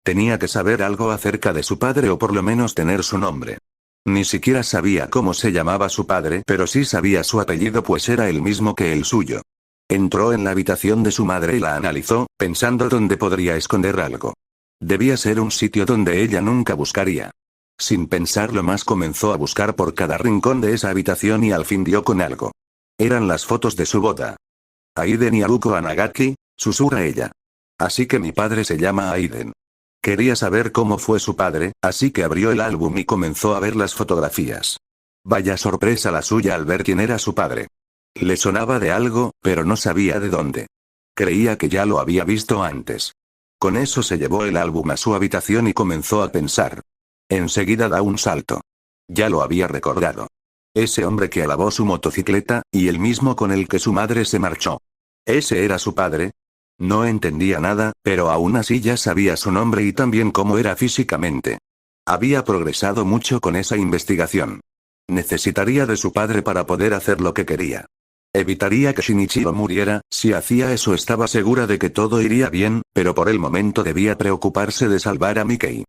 Tenía que saber algo acerca de su padre o por lo menos tener su nombre. Ni siquiera sabía cómo se llamaba su padre, pero sí sabía su apellido pues era el mismo que el suyo. Entró en la habitación de su madre y la analizó, pensando dónde podría esconder algo. Debía ser un sitio donde ella nunca buscaría. Sin pensarlo más comenzó a buscar por cada rincón de esa habitación y al fin dio con algo. Eran las fotos de su boda. Aiden y Haruko Anagaki, susurra ella. Así que mi padre se llama Aiden. Quería saber cómo fue su padre, así que abrió el álbum y comenzó a ver las fotografías. Vaya sorpresa la suya al ver quién era su padre. Le sonaba de algo, pero no sabía de dónde. Creía que ya lo había visto antes. Con eso se llevó el álbum a su habitación y comenzó a pensar. Enseguida da un salto. Ya lo había recordado. Ese hombre que alabó su motocicleta, y el mismo con el que su madre se marchó. ¿Ese era su padre? No entendía nada, pero aún así ya sabía su nombre y también cómo era físicamente. Había progresado mucho con esa investigación. Necesitaría de su padre para poder hacer lo que quería. Evitaría que Shinichiro muriera, si hacía eso estaba segura de que todo iría bien, pero por el momento debía preocuparse de salvar a Mikey.